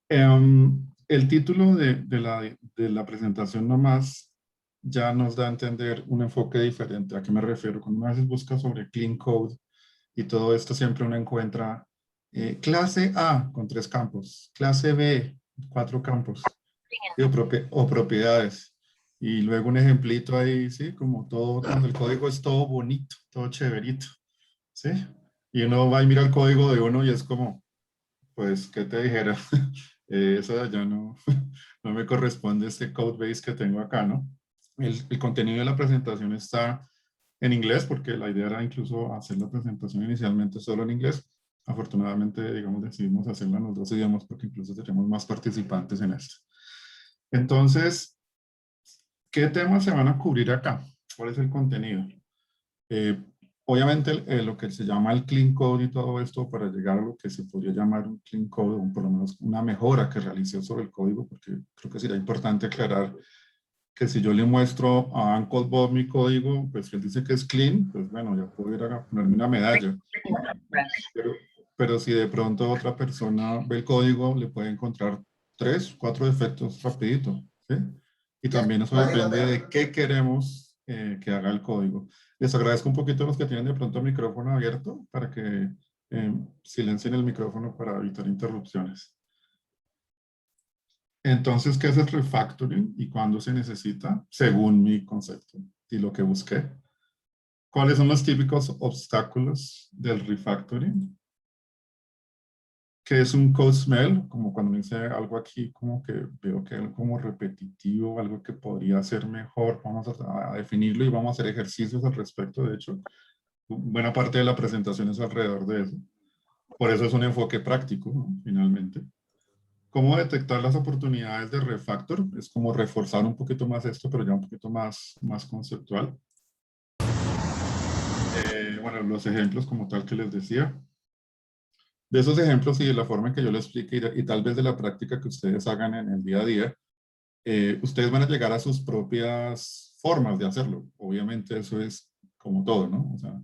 El título de la presentación nomás ya nos da a entender un enfoque diferente. ¿A qué me refiero? Cuando uno a veces busca sobre clean code y todo esto, siempre uno encuentra clase A con 3 campos, clase B, 4 campos, ¿sí? O propiedades. Y luego un ejemplito ahí, ¿sí? Como todo, cuando el código es todo bonito, todo chéverito, ¿sí? Y uno va y mira el código de uno y es como, pues, ¿qué te dijera? Eso de allá no, no me corresponde este code base que tengo acá, ¿no? El contenido de la presentación está en inglés porque la idea era incluso hacer la presentación inicialmente solo en inglés. Afortunadamente, digamos, decidimos hacerla en los 2 idiomas porque incluso tenemos más participantes en esto. Entonces, ¿qué temas se van a cubrir acá? ¿Cuál es el contenido? Eh, Obviamente lo que se llama el clean code y todo esto para llegar a lo que se podría llamar un clean code o por lo menos una mejora que realicé sobre el código, porque creo que sería importante aclarar que si yo le muestro a Uncle Bob mi código, pues él dice que es clean, pues bueno, ya puedo ir a ponerme una medalla. Pero, pero si de pronto otra persona ve el código, le puede encontrar 3, 4 defectos rapidito, ¿sí? Y también eso depende de qué queremos que haga el código. Les agradezco un poquito a los que tienen de pronto el micrófono abierto para que silencien el micrófono para evitar interrupciones. Entonces, ¿qué es el refactoring y cuándo se necesita? Según mi concepto y lo que busqué. ¿Cuáles son los típicos obstáculos del refactoring? ¿Qué es un code smell? Como cuando me dice algo aquí, como que veo que es como repetitivo, algo que podría ser mejor. Vamos a definirlo y vamos a hacer ejercicios al respecto. De hecho, buena parte de la presentación es alrededor de eso. Por eso es un enfoque práctico, ¿no? Finalmente. ¿Cómo detectar las oportunidades de refactor? Es como reforzar un poquito más esto, pero ya un poquito más conceptual. Bueno, los ejemplos como tal que les decía. De esos ejemplos y de la forma en que yo lo explique y tal vez de la práctica que ustedes hagan en el día a día, ustedes van a llegar a sus propias formas de hacerlo. Obviamente eso es como todo, ¿no? O sea,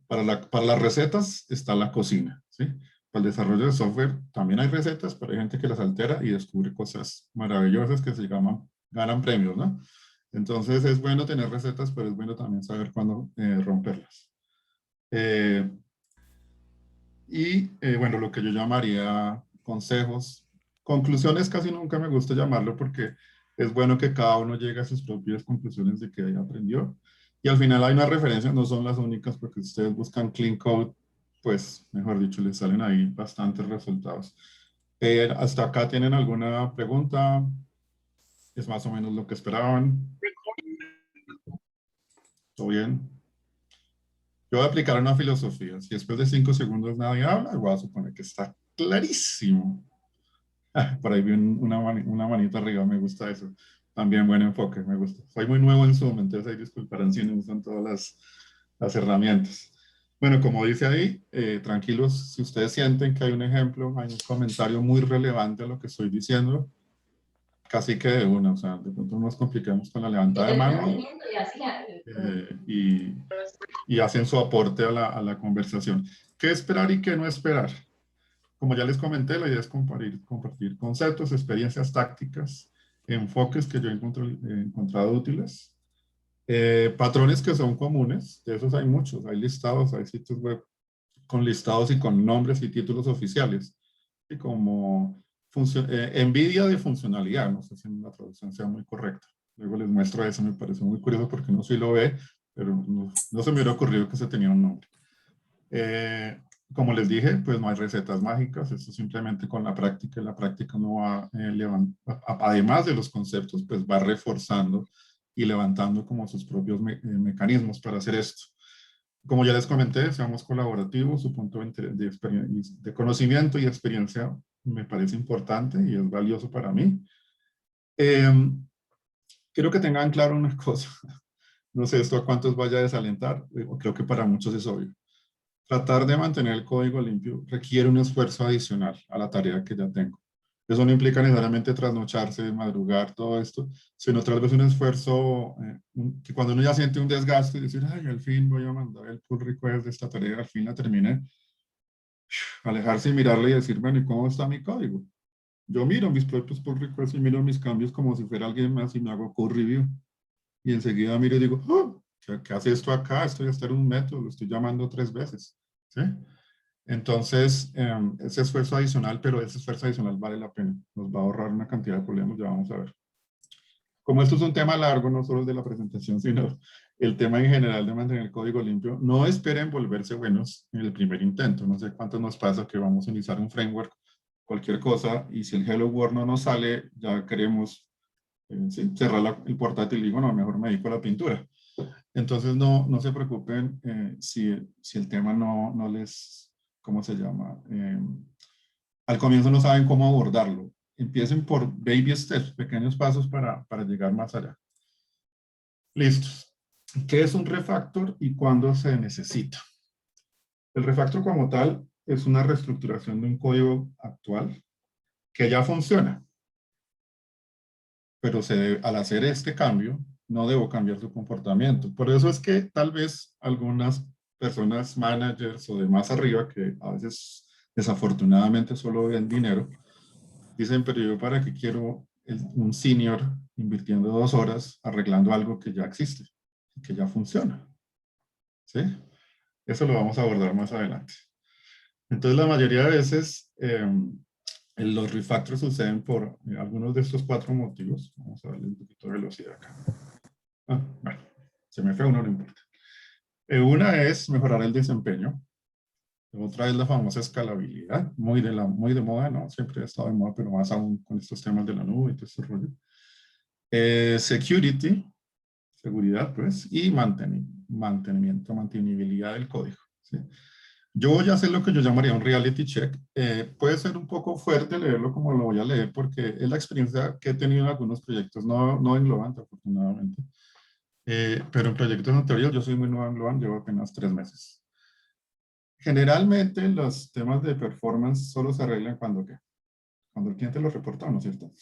para las recetas está la cocina, ¿sí? Para el desarrollo de software también hay recetas, pero hay gente que las altera y descubre cosas maravillosas que se llaman, ganan premios, ¿no? Entonces es bueno tener recetas, pero es bueno también saber cuándo romperlas. Bueno, lo que yo llamaría consejos. Conclusiones casi nunca me gusta llamarlo porque es bueno que cada uno llegue a sus propias conclusiones de que haya aprendió. Y al final hay una referencia, no son las únicas porque si ustedes buscan clean code, pues mejor dicho, les salen ahí bastantes resultados. ¿Hasta acá tienen alguna pregunta? ¿Es más o menos lo que esperaban? ¿Todo bien? Yo voy a aplicar una filosofía. Si después de 5 segundos nadie habla, voy a suponer que está clarísimo. Por ahí vi una manita arriba, me gusta eso. También buen enfoque, me gusta. Soy muy nuevo en Zoom, entonces ahí disculparán si no usan todas las herramientas. Bueno, como dice ahí, tranquilos, si ustedes sienten que hay un ejemplo, hay un comentario muy relevante a lo que estoy diciendo, casi que de una, o sea, de pronto no nos complicamos con la levantada de mano y hacen su aporte a la conversación. ¿Qué esperar y qué no esperar? Como ya les comenté, la idea es compartir conceptos, experiencias tácticas, enfoques que yo he encontrado útiles, patrones que son comunes, de esos hay muchos, hay listados, hay sitios web con listados y con nombres y títulos oficiales, y como envidia de funcionalidad, no sé si la traducción sea muy correcta. Luego les muestro eso, me parece muy curioso porque no sí lo ve, pero no se me hubiera ocurrido que se tenía un nombre. Como les dije, pues no hay recetas mágicas, esto simplemente con la práctica, y la práctica uno va además de los conceptos, pues va reforzando y levantando como sus propios mecanismos para hacer esto. Como ya les comenté, seamos colaborativos, su punto de conocimiento y experiencia me parece importante y es valioso para mí. Quiero que tengan claro una cosa, no sé esto a cuántos vaya a desalentar, creo que para muchos es obvio. Tratar de mantener el código limpio requiere un esfuerzo adicional a la tarea que ya tengo. Eso no implica necesariamente trasnocharse, madrugar, todo esto, sino tal vez un esfuerzo que cuando uno ya siente un desgaste y decir, ay, al fin voy a mandar el pull request de esta tarea, al fin la terminé, alejarse y mirarle y decir, bueno, ¿y cómo está mi código? Yo miro mis propios pull requests y miro mis cambios como si fuera alguien más y me hago code review. Y enseguida miro y digo, oh, ¿qué hace esto acá? Esto ya está en un método, lo estoy llamando 3 veces. ¿Sí? Entonces, ese esfuerzo adicional, pero ese esfuerzo adicional vale la pena. Nos va a ahorrar una cantidad de problemas, ya vamos a ver. Como esto es un tema largo, no solo el de la presentación, sino el tema en general de mantener el código limpio, no esperen volverse buenos en el primer intento. No sé cuánto nos pasa que vamos a iniciar un framework, cualquier cosa, y si el Hello World no nos sale, ya queremos sí, cerrar el portátil y digo, no, mejor me dedico a la pintura. Entonces, no se preocupen si el tema no les, ¿cómo se llama? Al comienzo no saben cómo abordarlo. Empiecen por baby steps, pequeños pasos para llegar más allá. Listos. ¿Qué es un refactor y cuándo se necesita? El refactor como tal es una reestructuración de un código actual que ya funciona, pero al hacer este cambio no debo cambiar su comportamiento. Por eso es que tal vez algunas personas, managers o de más arriba, que a veces desafortunadamente solo ven dinero, dicen, pero yo para qué quiero un senior invirtiendo 2 horas arreglando algo que ya existe, que ya funciona. ¿Sí? Eso lo vamos a abordar más adelante. Entonces, la mayoría de veces los refactors suceden por algunos de estos 4 motivos. Vamos a darle un poquito de velocidad acá. Bueno, se me fue uno, no importa. Una es mejorar el desempeño. Otra es la famosa escalabilidad, muy de moda, ¿no? Siempre ha estado de moda, pero más aún con estos temas de la nube y todo este rollo. Security, seguridad, pues, y mantenibilidad del código. ¿Sí? Yo voy a hacer lo que yo llamaría un reality check. Puede ser un poco fuerte leerlo como lo voy a leer, porque es la experiencia que he tenido en algunos proyectos, no en Globant, afortunadamente. Pero en proyectos anteriores, yo soy muy nuevo en Globant, llevo apenas 3 meses. Generalmente los temas de performance solo se arreglan cuando el cliente lo reporta, ¿no es cierto? O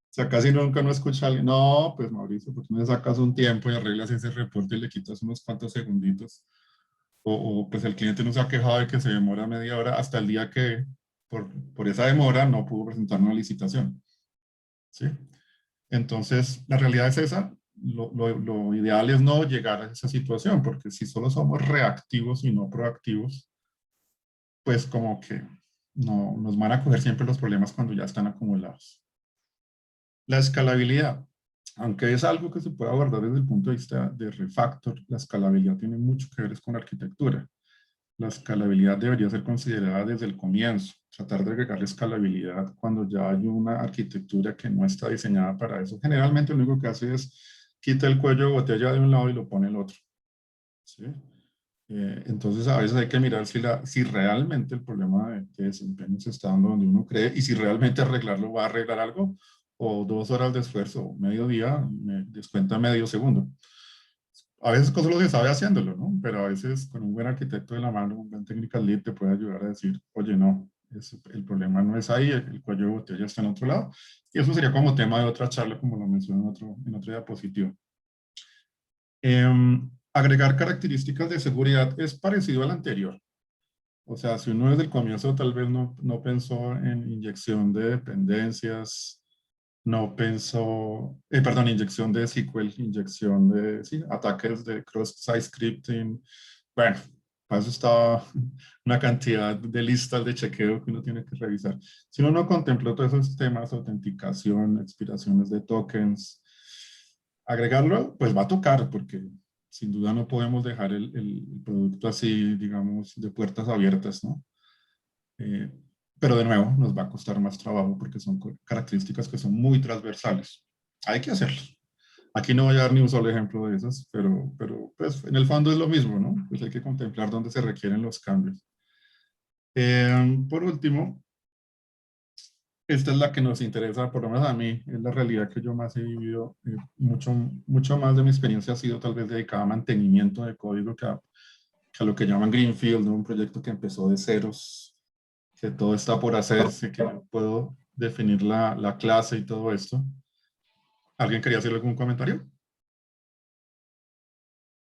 sea, casi nunca no escucha a alguien, no, pues Mauricio, ¿por qué no le sacas un tiempo y arreglas ese reporte y le quitas unos cuantos segunditos? Pues el cliente nos ha quejado de que se demora media hora hasta el día que por esa demora no pudo presentar una licitación. ¿Sí? Entonces, la realidad es esa. Lo ideal es no llegar a esa situación, porque si solo somos reactivos y no proactivos, pues como que no, nos van a coger siempre los problemas cuando ya están acumulados. La escalabilidad. Aunque es algo que se puede abordar desde el punto de vista de refactor, la escalabilidad tiene mucho que ver con arquitectura. La escalabilidad debería ser considerada desde el comienzo. Tratar de agregar escalabilidad cuando ya hay una arquitectura que no está diseñada para eso. Generalmente lo único que hace es quita el cuello de botella de un lado y lo pone el otro. ¿Sí? Entonces a veces hay que mirar si realmente el problema de desempeño se está dando donde uno cree y si realmente arreglarlo va a arreglar algo o 2 horas de esfuerzo, medio día, me descuenta medio segundo. A veces solo se sabe haciéndolo, ¿no? Pero a veces con un buen arquitecto de la mano, un buen technical lead te puede ayudar a decir, oye, no, el problema no es ahí, el cuello de botella está en otro lado. Y eso sería como tema de otra charla, como lo mencioné en otro diapositivo. Agregar características de seguridad es parecido al anterior. O sea, si uno desde el comienzo tal vez no pensó en inyección de dependencias, no pensó, perdón, inyección de SQL, inyección de sí, ataques de cross-site scripting. Bueno, para eso está una cantidad de listas de chequeo que uno tiene que revisar. Si uno no contempló todos esos temas, autenticación, expiraciones de tokens, agregarlo, pues va a tocar, porque sin duda no podemos dejar el producto así, digamos, de puertas abiertas, ¿no? Eh, pero de nuevo, nos va a costar más trabajo porque son características que son muy transversales. Hay que hacerlo. Aquí no voy a dar ni un solo ejemplo de esas, pero pues en el fondo es lo mismo, ¿no? Pues hay que contemplar dónde se requieren los cambios. Por último, esta es la que nos interesa, por lo menos a mí, es la realidad que yo más he vivido. Mucho más de mi experiencia ha sido tal vez dedicada a mantenimiento de código que a lo que llaman Greenfield, ¿no? Un proyecto que empezó de ceros, que todo está por hacerse, que yo puedo definir la clase y todo esto. ¿Alguien quería hacer algún comentario?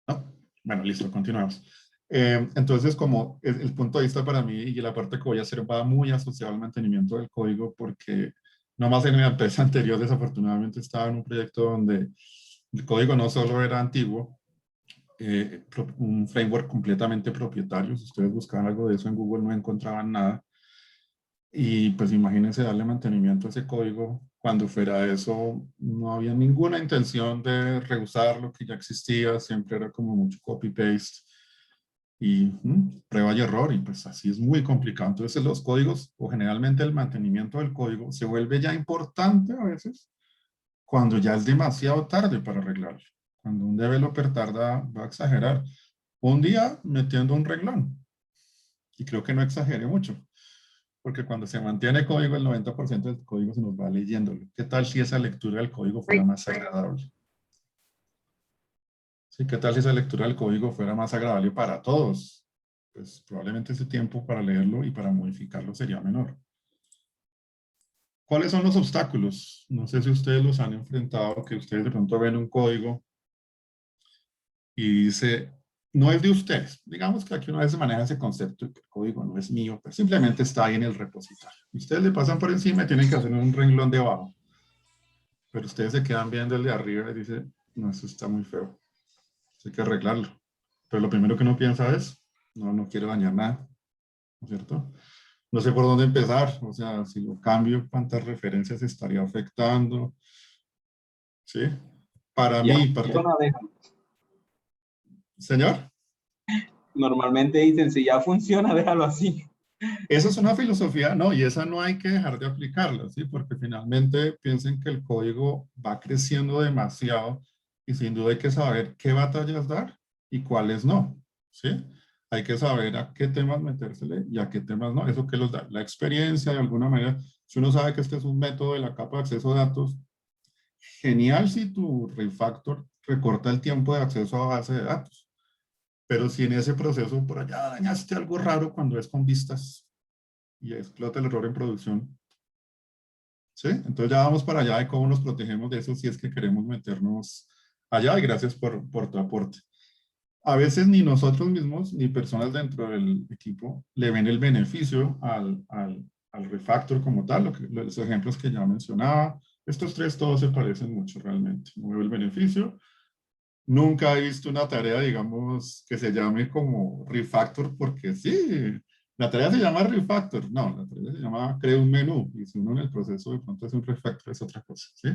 ¿No? Bueno, listo, continuamos. Entonces, como el punto de vista para mí y la parte que voy a hacer va muy asociado al mantenimiento del código, porque nomás en mi empresa anterior, desafortunadamente, estaba en un proyecto donde el código no solo era antiguo, un framework completamente propietario. Si ustedes buscaban algo de eso en Google, no encontraban nada. Y pues imagínense darle mantenimiento a ese código cuando fuera eso, no había ninguna intención de reusar lo que ya existía, siempre era como mucho copy-paste y prueba y error, y pues así es muy complicado. Entonces los códigos, o generalmente el mantenimiento del código, se vuelve ya importante a veces cuando ya es demasiado tarde para arreglarlo. Cuando un developer tarda, va a exagerar, un día metiendo un renglón, y creo que no exagere mucho. Porque cuando se mantiene código, el 90% del código se nos va leyéndolo. ¿Qué tal si esa lectura del código fuera más agradable? ¿Sí? ¿Qué tal si esa lectura del código fuera más agradable para todos? Pues probablemente ese tiempo para leerlo y para modificarlo sería menor. ¿Cuáles son los obstáculos? No sé si ustedes los han enfrentado, que ustedes de pronto ven un código y dice, no es de ustedes. Digamos que aquí una vez se maneja ese concepto de que el código no es mío, pero simplemente está ahí en el repositorio. Ustedes le pasan por encima y tienen que hacer un renglón debajo. Pero ustedes se quedan viendo el de arriba y dicen, no, eso está muy feo, hay que arreglarlo. Pero lo primero que uno piensa es, no, no quiero dañar nada, ¿no es cierto? No sé por dónde empezar, o sea, si lo cambio, cuántas referencias estaría afectando, ¿sí? Para Ya mí, funciona, déjalo. señor, Normalmente dicen, si ya funciona, déjalo así. esa es una filosofía, no, y esa no hay que dejar de aplicarla, ¿sí? Porque finalmente piensen que el código va creciendo demasiado y sin duda hay que saber qué batallas dar y cuáles no, ¿sí? Hay que saber a qué temas metérsele y a qué temas no. Eso que los da la experiencia de alguna manera. Si uno sabe que este es un método de la capa de acceso a datos, genial si tu refactor recorta el tiempo de acceso a base de datos. Pero si en ese proceso por allá dañaste algo raro cuando es con vistas, y explota el error en producción. ¿Sí? Entonces ya vamos para allá de cómo nos protegemos de eso si es que queremos meternos allá y gracias por tu aporte. A veces ni nosotros mismos ni personas dentro del equipo le ven el beneficio al refactor como tal, los ejemplos que ya mencionaba. Estos tres todos se parecen mucho realmente. No veo el beneficio. Nunca he visto una tarea, digamos, que se llame como refactor porque sí, la tarea se llama refactor. No, la tarea se llama crea un menú y si uno en el proceso de pronto es un refactor es otra cosa, ¿sí?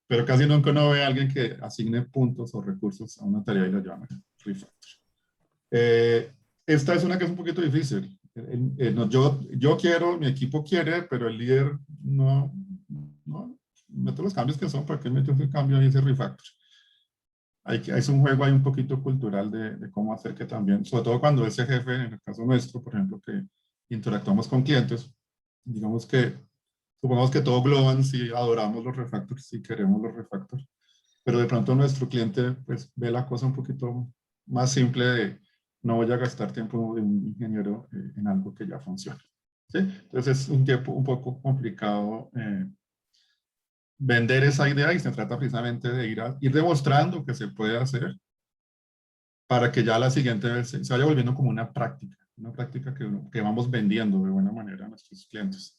Pero casi nunca uno ve a alguien que asigne puntos o recursos a una tarea y la llame refactor. Eh, Esta es una que es un poquito difícil. No, yo quiero, mi equipo quiere, pero el líder no mete los cambios que son, ¿para qué mete ese cambio y ese refactor? Es un juego ahí un poquito cultural de cómo hacer que también, sobre todo cuando ese jefe, en el caso nuestro, por ejemplo, que interactuamos con clientes, digamos que, supongamos que todo Globant, si adoramos los refactors, si queremos los refactors, pero de pronto nuestro cliente pues ve la cosa un poquito más simple de no voy a gastar tiempo de un ingeniero en algo que ya funciona. ¿Sí? Entonces es un tiempo un poco complicado vender esa idea y se trata precisamente de ir demostrando que se puede hacer para que ya la siguiente vez se vaya volviendo como una práctica que vamos vendiendo de buena manera a nuestros clientes.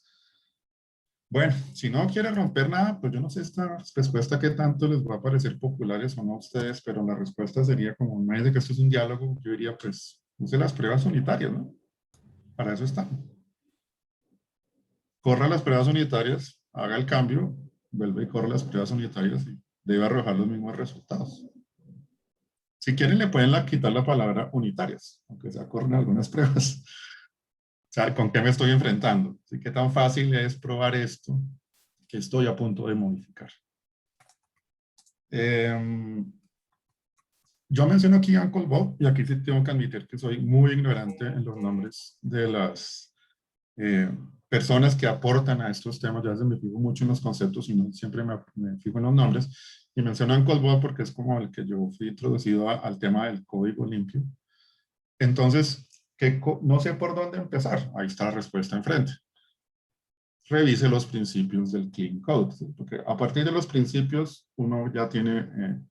Bueno, si no quiere romper nada, pues yo no sé esta respuesta qué tanto les va a parecer populares o no a ustedes, pero la respuesta sería como, en vez de que esto es un diálogo, yo diría pues use las pruebas unitarias, ¿no? Para eso están. Corra las pruebas unitarias, haga el cambio, vuelve y corre las pruebas unitarias y debe arrojar los mismos resultados. Si quieren, le pueden quitar la palabra unitarias, aunque se corren algunas pruebas. O sea, ¿con qué me estoy enfrentando? ¿Sí? ¿Qué tan fácil es probar esto que estoy a punto de modificar? Yo menciono aquí Uncle Bob, y aquí sí tengo que admitir que soy muy ignorante en los nombres de las eh, personas que aportan a estos temas. Yo a veces me fijo mucho en los conceptos y no siempre me fijo en los nombres. Y menciono Uncle Bob porque es como el que yo fui introducido al tema del código limpio. Entonces, no sé por dónde empezar. Ahí está la respuesta enfrente. Revise los principios del Clean Code, ¿sí? Porque a partir de los principios uno ya tiene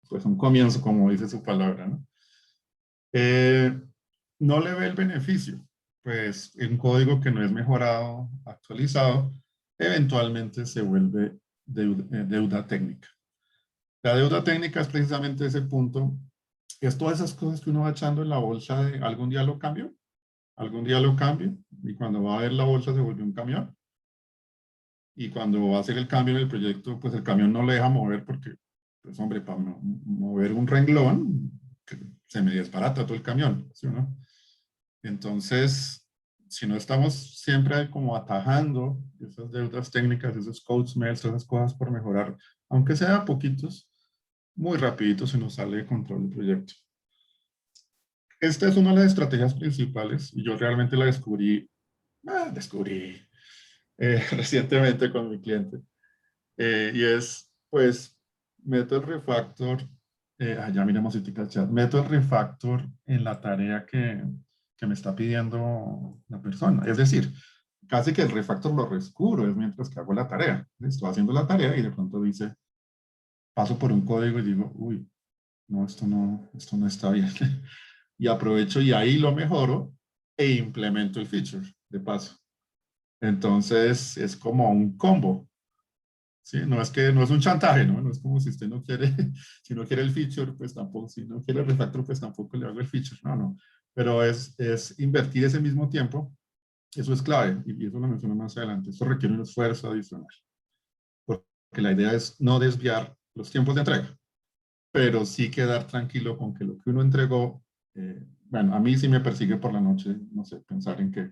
pues un comienzo, como dice su palabra, ¿no? no le ve el beneficio, pues un código que no es mejorado, actualizado, eventualmente se vuelve deuda técnica. La deuda técnica es precisamente ese punto, es todas esas cosas que uno va echando en la bolsa de algún día lo cambio, algún día lo cambio, y cuando va a ver la bolsa se vuelve un camión, y cuando va a hacer el cambio en el proyecto, pues el camión no le deja mover porque, pues hombre, para mover un renglón, se me desbarata todo el camión, ¿sí o no? Entonces, si no estamos siempre como atajando esas deudas técnicas, esos code smells, esas cosas por mejorar, aunque sea poquitos, muy rapidito se nos sale de control el proyecto. Esta es una de las estrategias principales y yo realmente la descubrí recientemente con mi cliente. Y es, pues, meto el refactor, ya miremos si el chat, meto el refactor en la tarea que me está pidiendo la persona. Es decir, casi que el refactor lo rescuro, es mientras que hago la tarea. Estoy haciendo la tarea y de pronto dice, paso por un código y digo, uy, no, esto no está bien. Y aprovecho y ahí lo mejoro e implemento el feature de paso. Entonces, es como un combo. Sí, no es que no es un chantaje, ¿no? No es como si usted no quiere, si no quiere el feature, pues tampoco, si no quiere el refactor, pues tampoco le hago el feature. No, no. Pero es invertir ese mismo tiempo, eso es clave, y eso lo menciono más adelante. Eso requiere un esfuerzo adicional, porque la idea es no desviar los tiempos de entrega, pero sí quedar tranquilo con que lo que uno entregó, bueno, a mí sí me persigue por la noche, no sé, pensar en que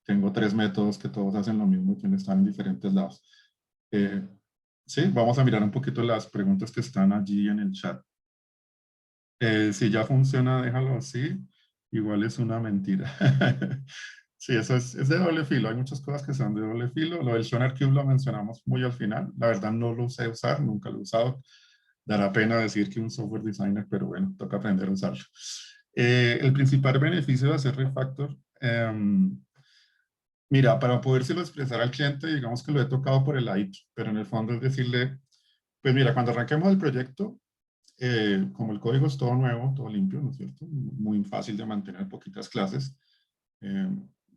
tengo 3 métodos que todos hacen lo mismo y que están en diferentes lados. Eh, Sí, vamos a mirar un poquito las preguntas que están allí en el chat. Si ya funciona, déjalo así. Igual es una mentira. Sí, eso es de doble filo. Hay muchas cosas que son de doble filo. Lo del Sonar Cube lo mencionamos muy al final. La verdad no lo sé usar, nunca lo he usado. Dará pena decir que un software designer, pero bueno, toca aprender a usarlo. El principal beneficio de hacer refactor, mira, para podérselo expresar al cliente, digamos que lo he tocado por el ladito, pero en el fondo es decirle, pues mira, cuando arranquemos el proyecto, como el código es todo nuevo, todo limpio, ¿no es cierto? Muy fácil de mantener, poquitas clases. Eh,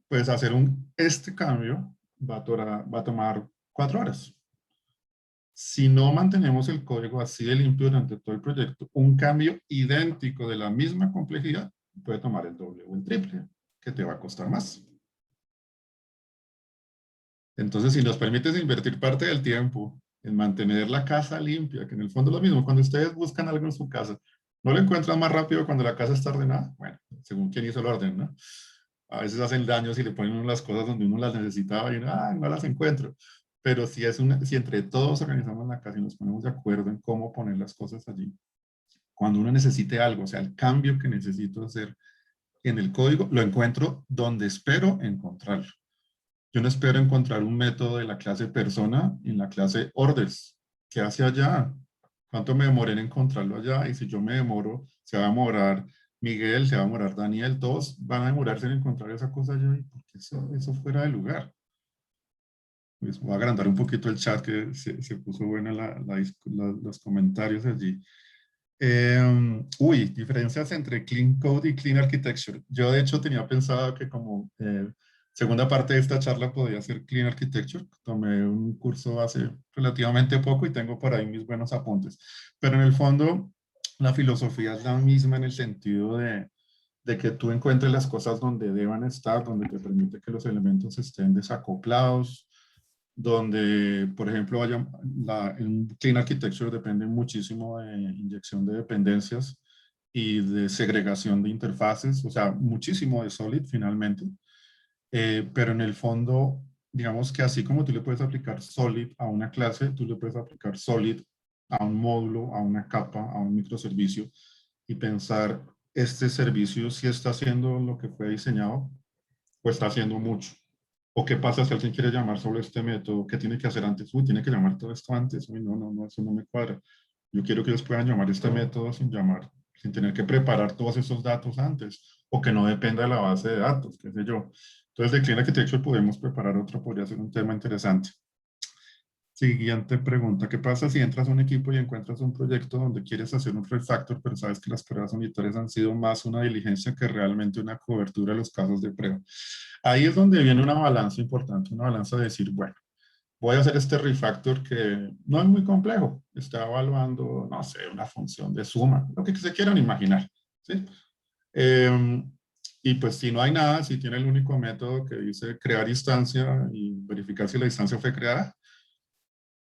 pues hacer este cambio va a tomar 4 horas. Si no mantenemos el código así de limpio durante todo el proyecto, un cambio idéntico de la misma complejidad puede tomar el doble o el triple, que te va a costar más. Entonces, si nos permites invertir parte del tiempo en mantener la casa limpia, que en el fondo es lo mismo, cuando ustedes buscan algo en su casa, ¿no lo encuentran más rápido cuando la casa está ordenada? Bueno, según quién hizo el orden, ¿no? A veces hacen daño si le ponen uno las cosas donde uno las necesitaba y uno, no las encuentro. Pero si entre todos organizamos la casa y nos ponemos de acuerdo en cómo poner las cosas allí, cuando uno necesite algo, o sea, el cambio que necesito hacer en el código, lo encuentro donde espero encontrarlo. Yo no espero encontrar un método de la clase persona en la clase orders. ¿Qué hace allá? ¿Cuánto me demoré en encontrarlo allá? Y si yo me demoro, se va a demorar Miguel, se va a demorar Daniel, todos van a demorarse en encontrar esa cosa allá. ¿Y por qué eso fuera de lugar? Pues voy a agrandar un poquito el chat que se puso buena los comentarios allí. Diferencias entre Clean Code y Clean Architecture. Yo de hecho tenía pensado que como segunda parte de esta charla podía ser Clean Architecture. Tomé un curso hace relativamente poco y tengo por ahí mis buenos apuntes. Pero en el fondo la filosofía es la misma en el sentido de que tú encuentres las cosas donde deban estar, donde te permite que los elementos estén desacoplados, donde, por ejemplo, en Clean Architecture depende muchísimo de inyección de dependencias y de segregación de interfaces, o sea, muchísimo de Solid finalmente, pero en el fondo, digamos que así como tú le puedes aplicar Solid a una clase, tú le puedes aplicar Solid a un módulo, a una capa, a un microservicio y pensar, este servicio si está haciendo lo que fue diseñado o está haciendo mucho. ¿O qué pasa si alguien quiere llamar sobre este método? ¿Qué tiene que hacer antes? Uy, tiene que llamar todo esto antes. Uy, no, eso no me cuadra. Yo quiero que ellos puedan llamar este método sin tener que preparar todos esos datos antes, o que no dependa de la base de datos, qué sé yo. Entonces, de Clean Architecture podemos preparar otro, podría ser un tema interesante. Siguiente pregunta. ¿Qué pasa si entras a un equipo y encuentras un proyecto donde quieres hacer un refactor, pero sabes que las pruebas unitarias han sido más una diligencia que realmente una cobertura de los casos de prueba? Ahí es donde viene una balanza importante, una balanza de decir, bueno, voy a hacer este refactor que no es muy complejo. Está evaluando, no sé, una función de suma, lo que se quieran imaginar, ¿sí? Eh, y pues si no hay nada, si tiene el único método que dice crear instancia y verificar si la instancia fue creada,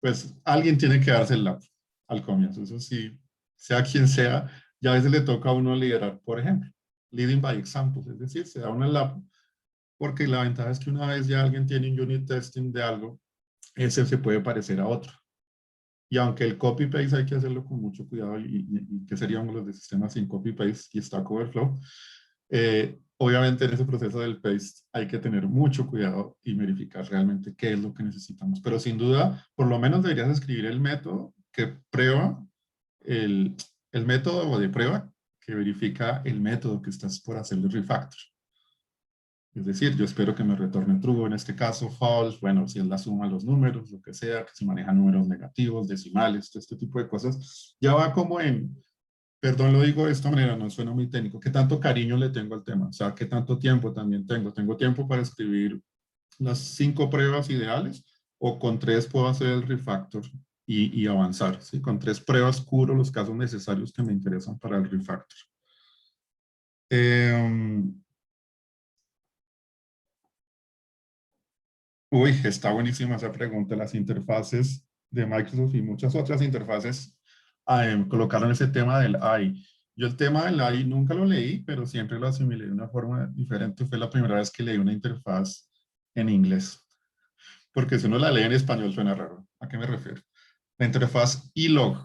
pues alguien tiene que darse el lap al comienzo. Eso sí, sea quien sea, ya a veces le toca a uno liderar, por ejemplo, leading by example, es decir, se da una lap, porque la ventaja es que una vez ya alguien tiene un unit testing de algo, ese se puede parecer a otro. Y aunque el copy-paste hay que hacerlo con mucho cuidado, y que seríamos los de sistemas sin copy-paste y Stack Overflow, obviamente en ese proceso del paste hay que tener mucho cuidado y verificar realmente qué es lo que necesitamos. Pero sin duda, por lo menos deberías escribir el método que prueba, el, el método de prueba que verifica el método que estás por hacerle refactor. Es decir, yo espero que me retorne true, en este caso false, bueno, si es la suma de los números, lo que sea, que se manejan números negativos, decimales, todo este tipo de cosas, ya va como en, perdón, lo digo de esta manera, no suena muy técnico, qué tanto cariño le tengo al tema, o sea, qué tanto tiempo también tengo. ¿Tengo tiempo para escribir las 5 pruebas ideales o con 3 puedo hacer el refactor y avanzar? ¿Sí? Con 3 pruebas cubro los casos necesarios que me interesan para el refactor. Uy, está buenísima esa pregunta. Las interfaces de Microsoft y muchas otras interfaces colocaron ese tema del AI. Yo el tema del AI nunca lo leí, pero siempre lo asimilé de una forma diferente. Fue la primera vez que leí una interfaz en inglés, porque si uno la lee en español suena raro. ¿A qué me refiero? La interfaz E-Log.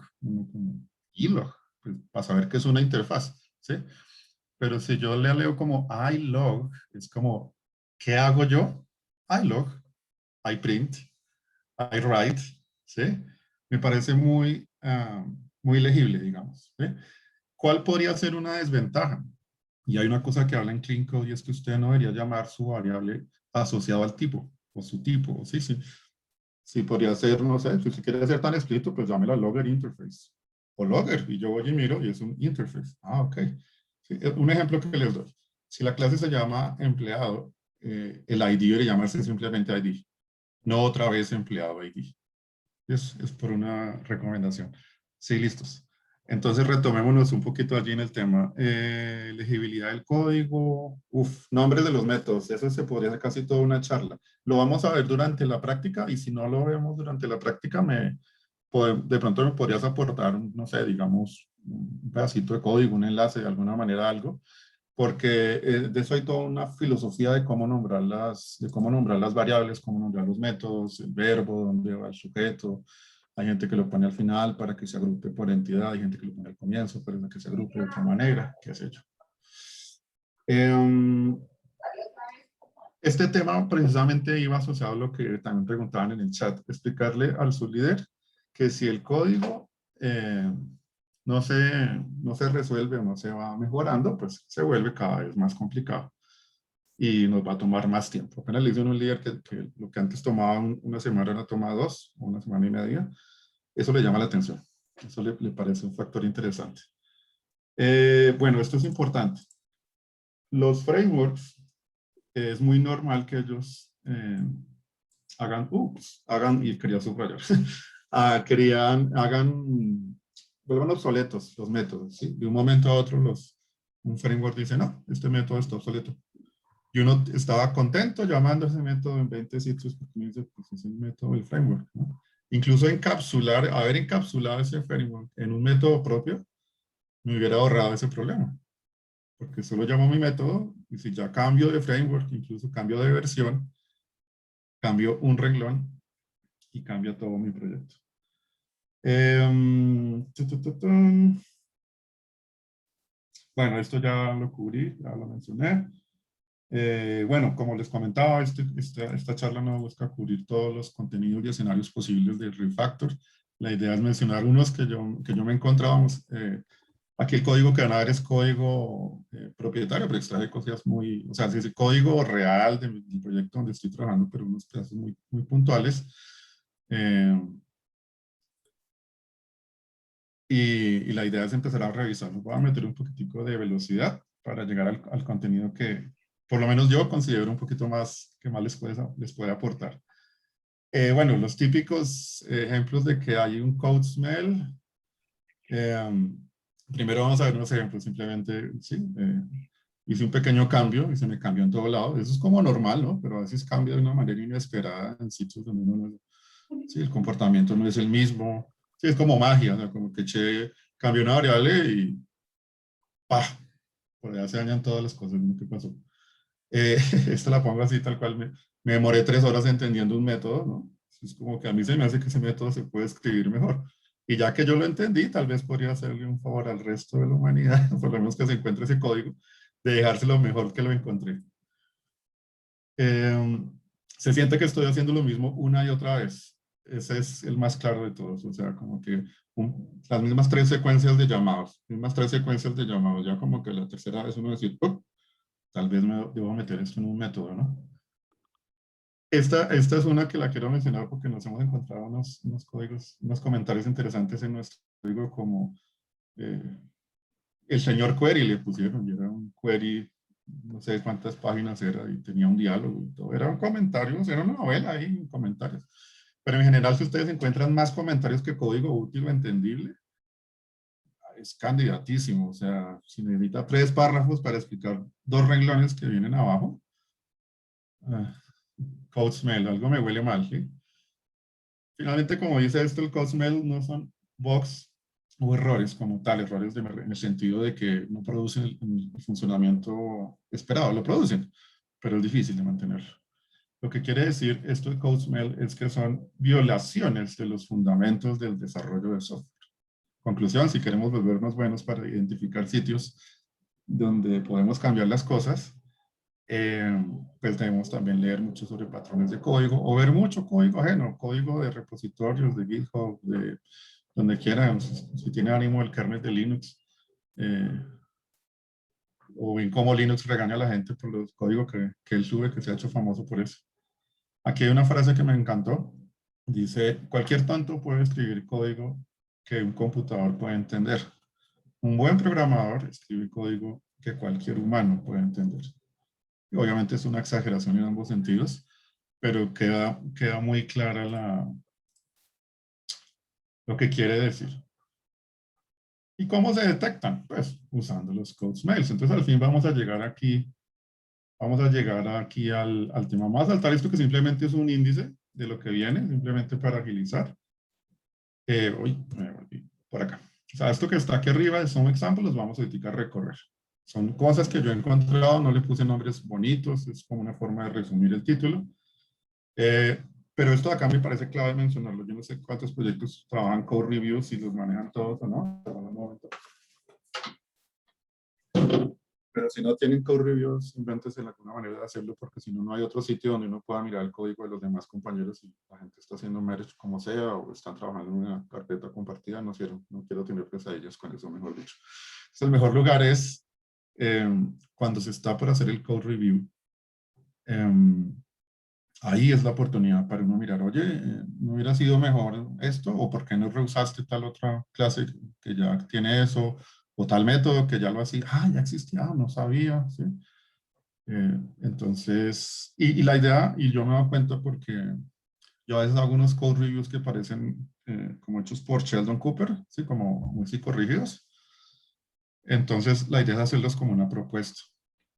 E-Log, pues, para saber qué es una interfaz, ¿sí? Pero si yo le leo como iLog, es como, ¿qué hago yo? iLog, iPrint, iWrite, ¿sí? Me parece muy, muy legible, digamos, ¿sí? ¿Cuál podría ser una desventaja? Y hay una cosa que habla en Clean Code y es que usted no debería llamar su variable asociado al tipo o su tipo, sí, sí. Sí, podría ser, no sé, si usted quiere ser tan explícito, pues llámela Logger Interface o Logger y yo voy y miro y es un interface. Ah, ok. Sí, un ejemplo que les doy. Si la clase se llama empleado, el ID debería llamarse simplemente ID, no otra vez empleado ID. Es por una recomendación. Sí, listos. Entonces retomémonos un poquito allí en el tema. Legibilidad del código, nombres de los métodos, eso se podría hacer casi toda una charla. Lo vamos a ver durante la práctica y si no lo vemos durante la práctica, de pronto me podrías aportar, no sé, digamos, un pedacito de código, un enlace, de alguna manera algo, porque de eso hay toda una filosofía de cómo nombrar las variables, cómo nombrar los métodos, el verbo, dónde va el sujeto. Hay gente que lo pone al final para que se agrupe por entidad, hay gente que lo pone al comienzo para que se agrupe de otra manera, qué sé yo. Este tema precisamente iba asociado a lo que también preguntaban en el chat, explicarle al sublíder que si el código no se, no se resuelve o no se va mejorando, pues se vuelve cada vez más complicado y nos va a tomar más tiempo. Apenas le dicen a un líder que lo que antes tomaba una semana ahora toma 2 o una semana y media, eso le llama la atención. Eso le parece un factor interesante. Bueno, esto es importante. Los frameworks, es muy normal que ellos hagan, y quería subrayar, vuelvan obsoletos los métodos, ¿sí? De un momento a otro un framework dice, no, este método está obsoleto. Y uno estaba contento llamando ese método en 20 sitios porque me dice, pues es el método del framework, ¿no? Incluso haber encapsulado ese framework en un método propio, me hubiera ahorrado ese problema. Porque solo llamo mi método y si ya cambio de framework, incluso cambio de versión, cambio un renglón y cambia todo mi proyecto. Bueno, esto ya lo cubrí, ya lo mencioné. Bueno, como les comentaba, esta charla no busca cubrir todos los contenidos y escenarios posibles de Refactor. La idea es mencionar unos que yo me encontraba. Aquí el código que van a ver es código propietario, pero extrae cosas muy, o sea, es el código real del proyecto donde estoy trabajando, pero unos pedazos muy, muy puntuales. Eh, y la idea es empezar a revisarlo. Voy a meter un poquitico de velocidad para llegar al contenido que, por lo menos yo considero un poquito más, que más les puede aportar. Bueno, los típicos ejemplos de que hay un code smell. Primero vamos a ver unos ejemplos. Simplemente, sí, hice un pequeño cambio y se me cambió en todo lado. Eso es como normal, ¿no? Pero a veces cambia de una manera inesperada en sitios donde uno no, sí, el comportamiento no es el mismo. Sí, es como magia, o sea, como que che, cambió una variable y ¡pah! Por allá se dañan todas las cosas, ¿no? ¿Qué pasó? Esta la pongo así, tal cual. Me demoré 3 horas entendiendo un método, ¿no? Es como que a mí se me hace que ese método se puede escribir mejor. Y ya que yo lo entendí, tal vez podría hacerle un favor al resto de la humanidad, por lo menos que se encuentre ese código, de dejárselo mejor que lo encontré. Se siente que estoy haciendo lo mismo una y otra vez. Ese es el más claro de todos. O sea, como que las mismas 3 secuencias de llamados, mismas 3 secuencias de llamados. Ya como que la tercera vez uno decir, "Oh, tal vez me debo meter esto en un método, ¿no?" Esta es una que la quiero mencionar porque nos hemos encontrado unos códigos, unos comentarios interesantes en nuestro código como eh, el señor query le pusieron, y era un query, no sé cuántas páginas era, y tenía un diálogo y todo. Eran comentarios, era una novela ahí, comentarios. Pero en general, si ustedes encuentran más comentarios que código útil o entendible, es candidatísimo. O sea, si necesita 3 párrafos para explicar 2 renglones que vienen abajo, ah, code smell, algo me huele mal, ¿sí? Finalmente, como dice esto, el code smell no son bugs o errores como tal, errores en el sentido de que no producen el funcionamiento esperado, lo producen, pero es difícil de mantenerlo. Lo que quiere decir esto de code smell es que son violaciones de los fundamentos del desarrollo de software. Conclusión, si queremos volvernos buenos para identificar sitios donde podemos cambiar las cosas, pues debemos también leer mucho sobre patrones de código o ver mucho código ajeno, código de repositorios, de GitHub, de donde quieran, si tiene ánimo el kernel de Linux, eh, o bien cómo Linux regaña a la gente por los códigos que él sube, que se ha hecho famoso por eso. Aquí hay una frase que me encantó, dice, cualquier tonto puede escribir código que un computador puede entender. Un buen programador escribe código que cualquier humano puede entender. Obviamente es una exageración en ambos sentidos, pero queda muy clara lo que quiere decir. ¿Y cómo se detectan? Pues usando los code smells. Entonces al fin vamos a llegar aquí al tema. Vamos a saltar esto que simplemente es un índice de lo que viene, simplemente para agilizar. Uy, me volví por acá. O sea, esto que está aquí arriba son ejemplos, los vamos a recorrer. Son cosas que yo he encontrado, no le puse nombres bonitos, es como una forma de resumir el título. Pero esto de acá me parece clave mencionarlo. Yo no sé cuántos proyectos trabajan code reviews, si los manejan todos o no. Pero si no tienen code reviews, invéntense alguna manera de hacerlo, porque si no, no hay otro sitio donde uno pueda mirar el código de los demás compañeros y la gente está haciendo merge como sea o están trabajando en una carpeta compartida. No quiero tener pesadillas con eso, mejor dicho. Entonces, el mejor lugar es cuando se está por hacer el code review. Ahí es la oportunidad para uno mirar, oye, ¿no hubiera sido mejor esto? ¿O por qué no reusaste tal otra clase que ya tiene eso? ¿O tal método que ya lo hacía? Ah, ya existía, no sabía, ¿sí? Entonces, y la idea, y yo me doy cuenta porque yo a veces hago unos code reviews que parecen como hechos por Sheldon Cooper, ¿sí? Como muy psicorrígidos. Entonces, la idea es hacerlos como una propuesta.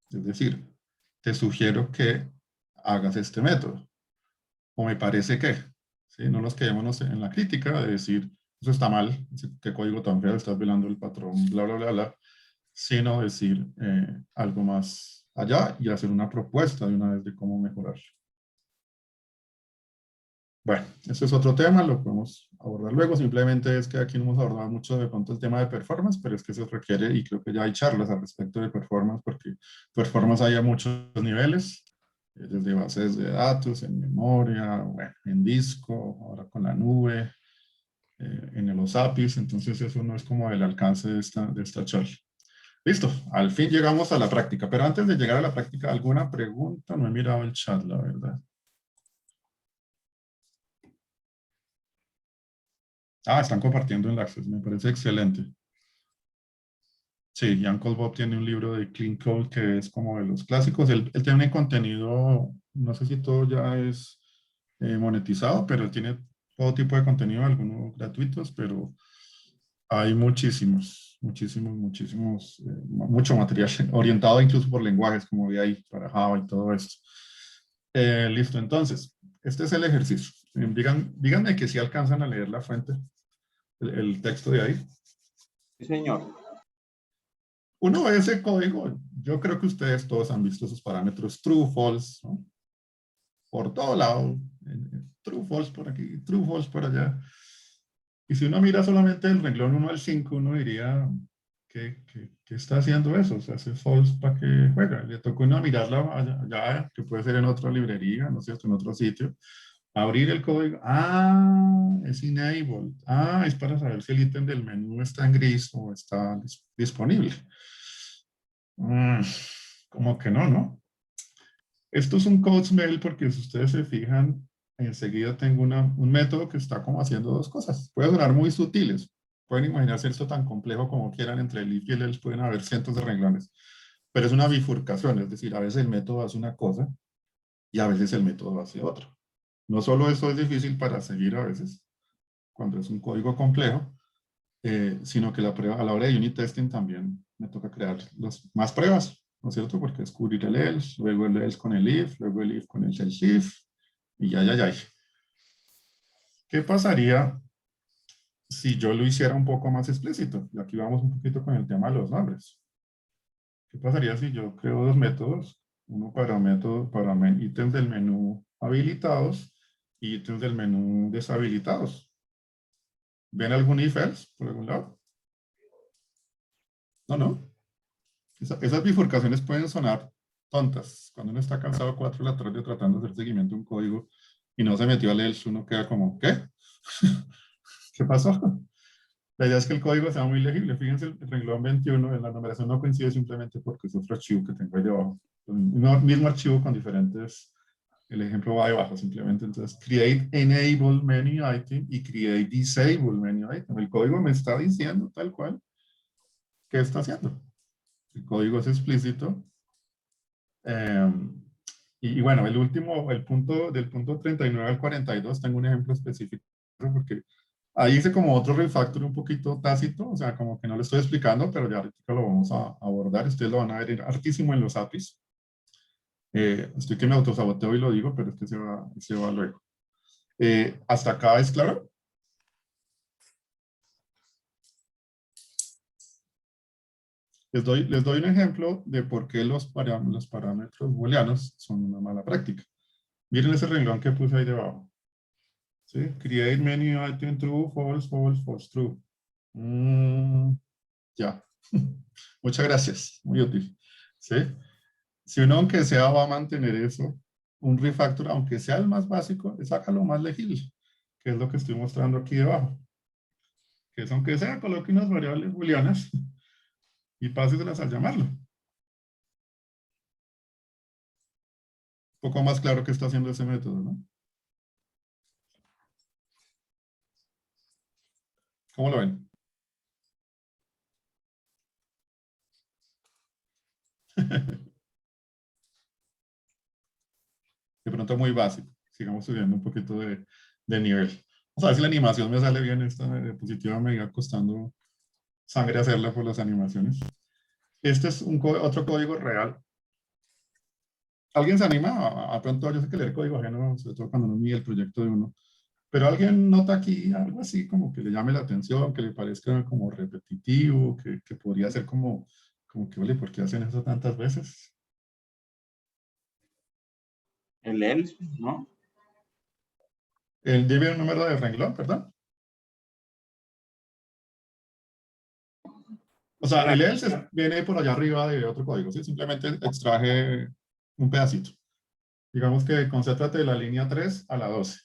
Es decir, te sugiero que hagas este método. O me parece que, ¿sí? No nos quedémonos en la crítica de decir, eso está mal, qué código tan feo, estás violando el patrón, bla, bla, bla, bla, sino decir algo más allá y hacer una propuesta de una vez de cómo mejorar. Bueno, ese es otro tema, lo podemos abordar luego. Simplemente es que aquí no hemos abordado mucho de pronto el tema de performance, pero es que se requiere, y creo que ya hay charlas al respecto de performance, porque performance hay a muchos niveles, desde bases de datos, en memoria, bueno, en disco, ahora con la nube, en los APIs. Entonces eso no es como el alcance de esta charla. Listo, al fin llegamos a la práctica, pero antes de llegar a la práctica, ¿alguna pregunta? No he mirado el chat, la verdad. Ah, están compartiendo enlaces, me parece excelente. Sí, Uncle Bob tiene un libro de Clean Code que es como de los clásicos. Él tiene un contenido, no sé si todo ya es monetizado, pero él tiene todo tipo de contenido, algunos gratuitos, pero hay muchísimos, muchísimos, muchísimos, mucho material orientado incluso por lenguajes como VI para Java y todo esto. Listo, entonces, este es el ejercicio. Díganme que si alcanzan a leer la fuente, el texto de ahí. Sí, señor. Uno ve ese código, yo creo que ustedes todos han visto esos parámetros true, false, ¿no? Por todo lado, true, false por aquí, true, false por allá. Y si uno mira solamente el renglón 1 al 5, uno diría, ¿qué está haciendo eso? O sea, hace false para que juega. Le tocó uno mirarla allá, que puede ser en otra librería, ¿no es cierto?, en otro sitio. Abrir el código. Ah, es enabled. Ah, es para saber si el ítem del menú está en gris o está disponible. Mm, como que no, ¿no? Esto es un code smell porque si ustedes se fijan, enseguida tengo un método que está como haciendo dos cosas. Puede sonar muy sutiles. Pueden imaginarse esto tan complejo como quieran. Entre el if y el else pueden haber cientos de renglones. Pero es una bifurcación, es decir, a veces el método hace una cosa y a veces el método hace otra. No solo eso es difícil para seguir a veces, cuando es un código complejo, sino que a la hora de unit testing también me toca crear más pruebas, ¿no es cierto? Porque descubrir el else, luego el else con el if, luego el if con el else if, y ya. ¿Qué pasaría si yo lo hiciera un poco más explícito? Y aquí vamos un poquito con el tema de los nombres. ¿Qué pasaría si yo creo dos métodos? Uno para ítems del menú habilitados y ítems del menú deshabilitados. ¿Ven algún if else por algún lado? No. Esas bifurcaciones pueden sonar tontas. Cuando uno está cansado 4 de la tarde tratando de hacer seguimiento de un código y no se metió a leer, uno queda como, ¿qué? ¿Qué pasó? La idea es que el código sea muy legible. Fíjense, el renglón 21 en la numeración no coincide simplemente porque es otro archivo que tengo ahí debajo. Un mismo archivo con diferentes, el ejemplo va debajo simplemente. Entonces, create enable menu item y create disable menu item. El código me está diciendo tal cual qué está haciendo. El código es explícito. Eh, y bueno, el punto del punto 39 al 42, tengo un ejemplo específico, porque ahí hice como otro refactor un poquito tácito, o sea, como que no lo estoy explicando, pero ya ahorita lo vamos a abordar. Ustedes lo van a ver hartísimo en los APIs. Estoy que me autosaboteo y lo digo, pero este se va luego. ¿Hasta acá es claro? Les doy un ejemplo de por qué los parámetros booleanos son una mala práctica. Miren ese renglón que puse ahí debajo. ¿Sí? Create menu item true, false, false, false, true. Ya. Muchas gracias. Muy útil. ¿Sí? Si uno, aunque sea, va a mantener eso, un refactor, aunque sea el más básico, saca lo más legible, que es lo que estoy mostrando aquí debajo. Que es, aunque sea, coloque unas variables booleanas y páseselas al llamarlo. Un poco más claro que está haciendo ese método, ¿no? ¿Cómo lo ven? De pronto muy básico. Sigamos subiendo un poquito de nivel. Vamos a ver si la animación me sale bien. Esta diapositiva me iba costando sangre hacerla por las animaciones. Este es otro código real. ¿Alguien se anima? Pronto yo sé que leer código ajeno, sobre todo cuando no mide el proyecto de uno. Pero alguien nota aquí algo así como que le llame la atención, que le parezca como repetitivo, que podría ser como que, oye, ¿por qué hacen eso tantas veces? El else, ¿no? El debe un número de renglón, ¿verdad? O sea, el else viene por allá arriba de otro código, ¿sí? Simplemente extraje un pedacito. Digamos que concéntrate de la línea 3 a la 12.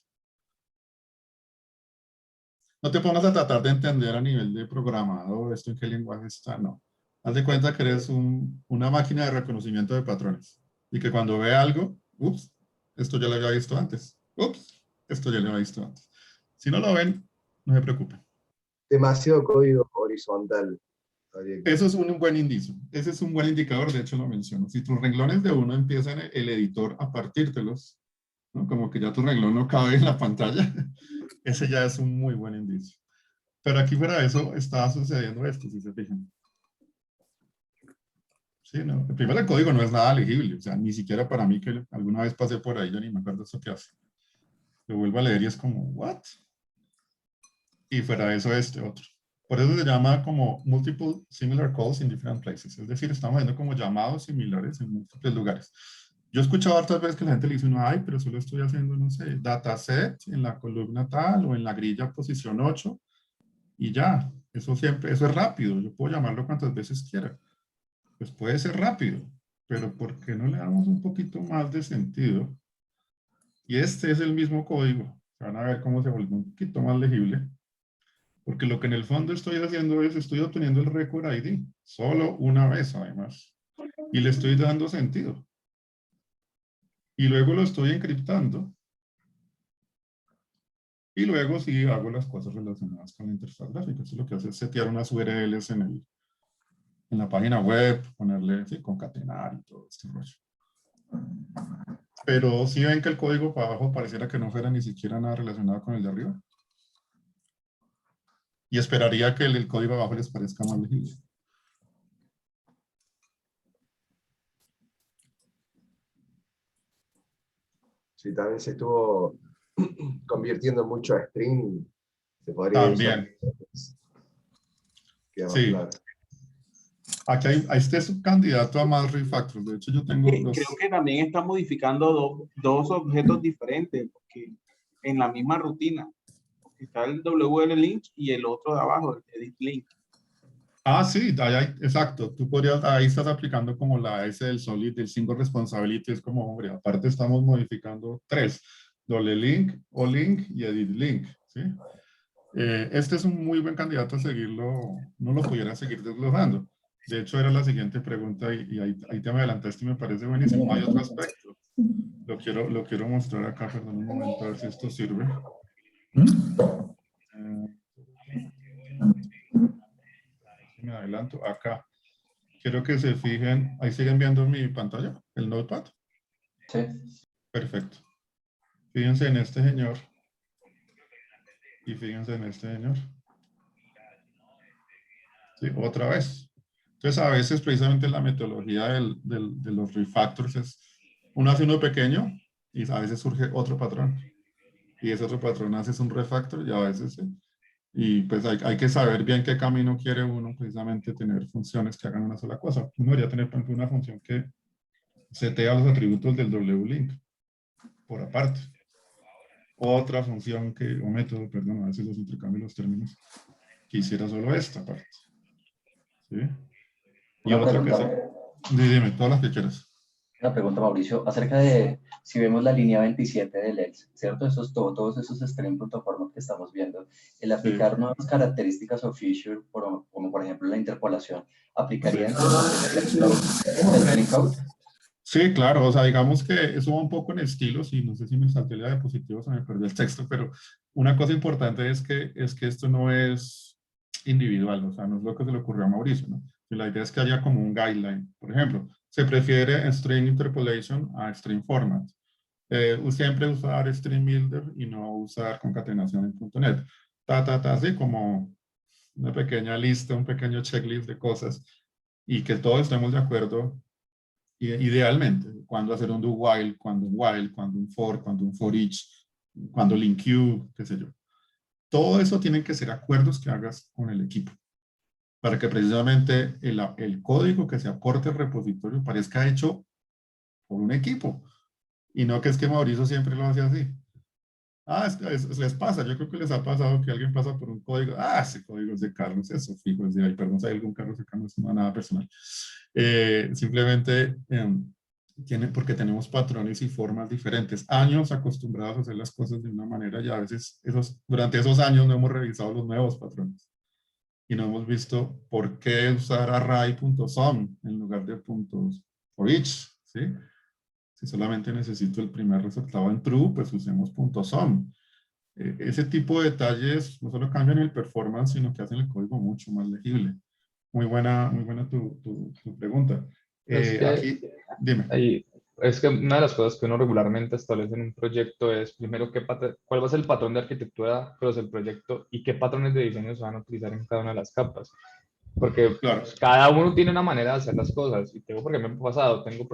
No te pongas a tratar de entender a nivel de programado esto en qué lenguaje está, no. Haz de cuenta que eres una máquina de reconocimiento de patrones y que cuando ve algo, ups, esto ya lo había visto antes. Ups, esto ya lo había visto antes. Si no lo ven, no se preocupen. demasiado código horizontal. Eso es un buen indicio. Ese es un buen indicador, de hecho lo menciono. Si tus renglones de uno empiezan el editor a partírtelos, ¿no? Como que ya tu renglón no cabe en la pantalla, ese ya es un muy buen indicio. Pero aquí fuera de eso está sucediendo esto, si se fijan. Sí, no. Primero, el código no es nada legible, o sea, ni siquiera para mí que alguna vez pasé por ahí, yo ni me acuerdo esto que hace. Lo vuelvo a leer y es como, ¿what? Y fuera de eso este otro. Por eso se llama como multiple similar calls in different places. Es decir, estamos haciendo como llamados similares en múltiples lugares. Yo he escuchado hartas veces que la gente le dice, ay, pero solo estoy haciendo, no sé, dataset en la columna tal o en la grilla posición 8 y ya. Eso siempre, eso es rápido. Yo puedo llamarlo cuantas veces quiera. Pues puede ser rápido, pero ¿por qué no le damos un poquito más de sentido? Y este es el mismo código. Van a ver cómo se vuelve un poquito más legible. Porque lo que en el fondo estoy haciendo es, estoy obteniendo el record ID, solo una vez además, y le estoy dando sentido. Y luego lo estoy encriptando. Y luego sí hago las cosas relacionadas con la interfaz gráfica. Esto lo que hace es setear unas URLs en la página web, ponerle, sí, concatenar y todo este rollo. Pero si ven que el código para abajo pareciera que no fuera ni siquiera nada relacionado con el de arriba. Y esperaría que el código abajo les parezca más legible. Sí, también se estuvo convirtiendo mucho a string. Se podría usar. También. Sí. Aquí este es un candidato a más refactors. De hecho, yo tengo los... Creo que también está modificando dos objetos diferentes, porque en la misma rutina. Está el WL link y el otro de abajo, el edit link. Ah, sí, exacto. Tú podrías, ahí estás aplicando como la S del Solid, del single responsibility, es como, hombre, aparte estamos modificando tres, doble link, o link y edit link, ¿sí? Este es un muy buen candidato a seguirlo, no lo pudiera seguir desglosando. De hecho, era la siguiente pregunta y ahí te me adelantaste y me parece buenísimo. Hay otro aspecto. Lo quiero mostrar acá, perdón un momento, a ver si esto sirve. Me adelanto acá. Quiero que se fijen, ahí siguen viendo mi pantalla, el notepad. Sí. Perfecto. Fíjense en este señor. Y fíjense en este señor. Sí, otra vez. Entonces, a veces precisamente la metodología de los refactors es, uno hace uno pequeño y a veces surge otro patrón. Y ese otro patrón hace un refactor y a veces, y pues hay que saber bien qué camino quiere uno precisamente tener funciones que hagan una sola cosa. Uno debería tener, por ejemplo, una función que setea los atributos del WLink por aparte. Otra función que, o método, perdón, a veces los intercambio los términos, que hiciera solo esta parte. ¿Sí? Y Una otra que pregunta, sí. Dime, todas las que quieras. una pregunta, Mauricio, acerca de si vemos la línea 27 del ELS, ¿cierto? Todos esos string.format que estamos viendo, el aplicar nuevas características o features, como por ejemplo la interpolación, ¿aplicaría dentro del clean code? Sí, claro, o sea, digamos que eso va un poco en estilos y no sé si me salté la diapositiva, se me perdió el texto, pero una cosa importante es que esto no es individual, o sea, no es lo que se le ocurrió a Mauricio, ¿no? Y la idea es que haya como un guideline. Por ejemplo, se prefiere string interpolation a string format. Siempre usar string builder y no usar concatenación en .NET. Así como una pequeña lista, un pequeño checklist de cosas y que todos estemos de acuerdo. Idealmente, cuando hacer un do while, cuando un for, cuando un for each, cuando link queue, qué sé yo. Todo eso tienen que ser acuerdos que hagas con el equipo para que precisamente el código que se aporte al repositorio parezca hecho por un equipo y no que es que Mauricio siempre lo hace así. Ah, les pasa, yo creo que les ha pasado que alguien pasa por un código, ese código es de Carlos, eso fijo, es de ahí, perdón si hay algún Carlos acá, no es nada personal. Simplemente porque tenemos patrones y formas diferentes, años acostumbrados a hacer las cosas de una manera y a veces durante esos años no hemos revisado los nuevos patrones y no hemos visto por qué usar array.sum en lugar de puntos for each, ¿sí? Si solamente necesito el primer resultado en true, pues usemos .sum. Ese tipo de detalles no solo cambian el performance, sino que hacen el código mucho más legible. Muy buena tu pregunta. Es que Aquí, dime. es que una de las cosas que uno regularmente establece en un proyecto es primero cuál va a ser el patrón de arquitectura cross el proyecto y qué patrones de diseño se van a utilizar en cada una de las capas. Porque Claro. pues, cada uno tiene una manera de hacer las cosas. Y tengo, porque me ha pasado, tengo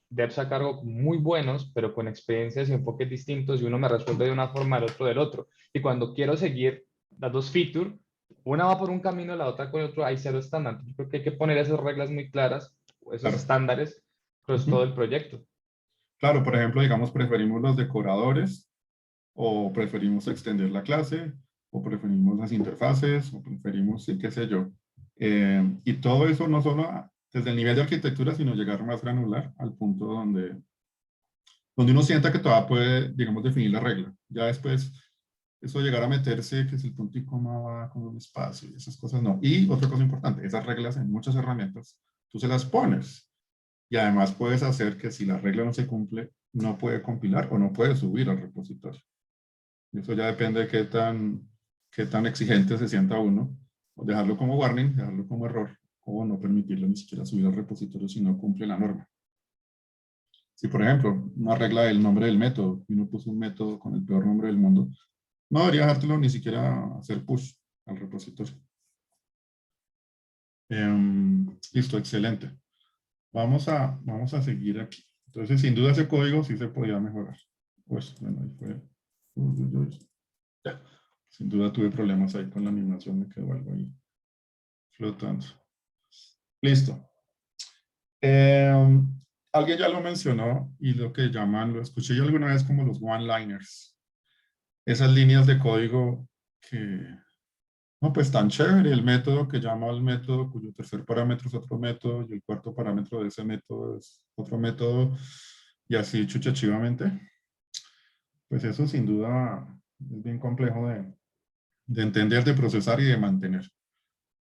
devs a cargo muy buenos, pero con experiencias y enfoques distintos, y uno me resuelve de una forma, el otro del otro. Y cuando quiero seguir las dos features, una va por un camino, la otra con el otro, hay cero estándar. Yo creo que hay que poner esas reglas muy claras, esos Claro. estándares, pues todo el proyecto. Claro, por ejemplo, digamos, preferimos los decoradores, o preferimos extender la clase, o preferimos las interfaces, o preferimos, sí, qué sé yo. Y todo eso no solo desde el nivel de arquitectura, sino llegar más granular al punto donde uno sienta que todavía puede, digamos, definir la regla. Ya después, eso llegar a meterse, que si el punto y coma va con un espacio y esas cosas, no. Y otra cosa importante, esas reglas en muchas herramientas, tú se las pones. Y además puedes hacer que si la regla no se cumple, no puede compilar o no puede subir al repositorio. Y eso ya depende de qué tan exigente se sienta uno. O dejarlo como warning, dejarlo como error, o no permitirlo ni siquiera subir al repositorio si no cumple la norma. Si, por ejemplo, una regla del nombre del método, y uno puso un método con el peor nombre del mundo, no debería dejártelo ni siquiera hacer push al repositorio. Listo, excelente. Vamos a seguir aquí. Entonces, sin duda ese código sí se podía mejorar. Pues, bueno, ahí fue. Ya. Sin duda tuve problemas ahí con la animación, me quedó algo ahí flotando. Listo. Alguien ya lo mencionó y lo que llaman, lo escuché yo alguna vez como los one-liners. Esas líneas de código que, no, pues tan chévere, el método que llama al método cuyo tercer parámetro es otro método y el cuarto parámetro de ese método es otro método y así chuchachivamente. Pues eso sin duda es bien complejo de entender, de procesar y de mantener.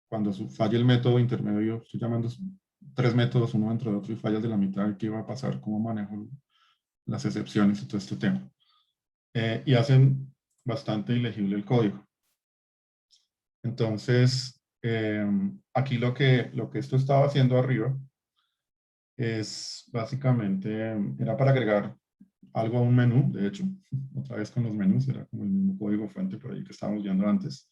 Cuando falla el método intermedio, estoy llamando 3 métodos uno dentro de otro y fallas de la mitad, ¿qué va a pasar? ¿Cómo manejo las excepciones y todo este tema? Y hacen bastante ilegible el código. Entonces, aquí lo que esto estaba haciendo arriba es básicamente, era para agregar algo a un menú, de hecho, otra vez con los menús, era como el mismo código fuente por ahí que estábamos viendo antes.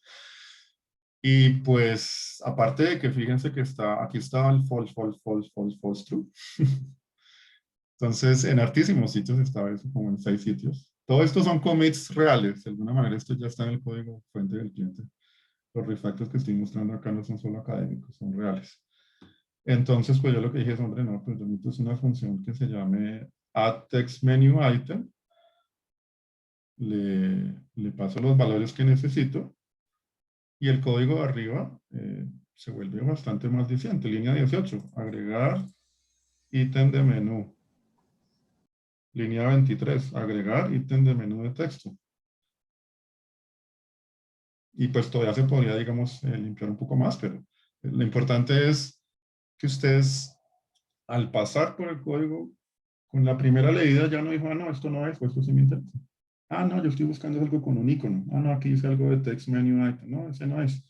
Y pues, aparte de que fíjense que aquí estaba el false, false, false, false, false, true. Entonces, en hartísimos sitios estaba eso, como en 6 sitios. Todo esto son commits reales, de alguna manera esto ya está en el código fuente del cliente. Los refactors que estoy mostrando acá no son solo académicos, son reales. Entonces, pues yo lo que dije es, hombre, no, pues yo necesito una función que se llame add text menu item. Le paso los valores que necesito y el código de arriba se vuelve bastante más diciente. Línea 18, agregar ítem de menú. Línea 23, agregar ítem de menú de texto. Y pues todavía se podría, digamos, limpiar un poco más, pero lo importante es que ustedes, al pasar por el código, con la primera leída ya no dijo, ah, no, esto no es, o esto sí me interesa. Ah, no, yo estoy buscando algo con un icono. Ah, no, aquí dice algo de text menu item. No, ese no es.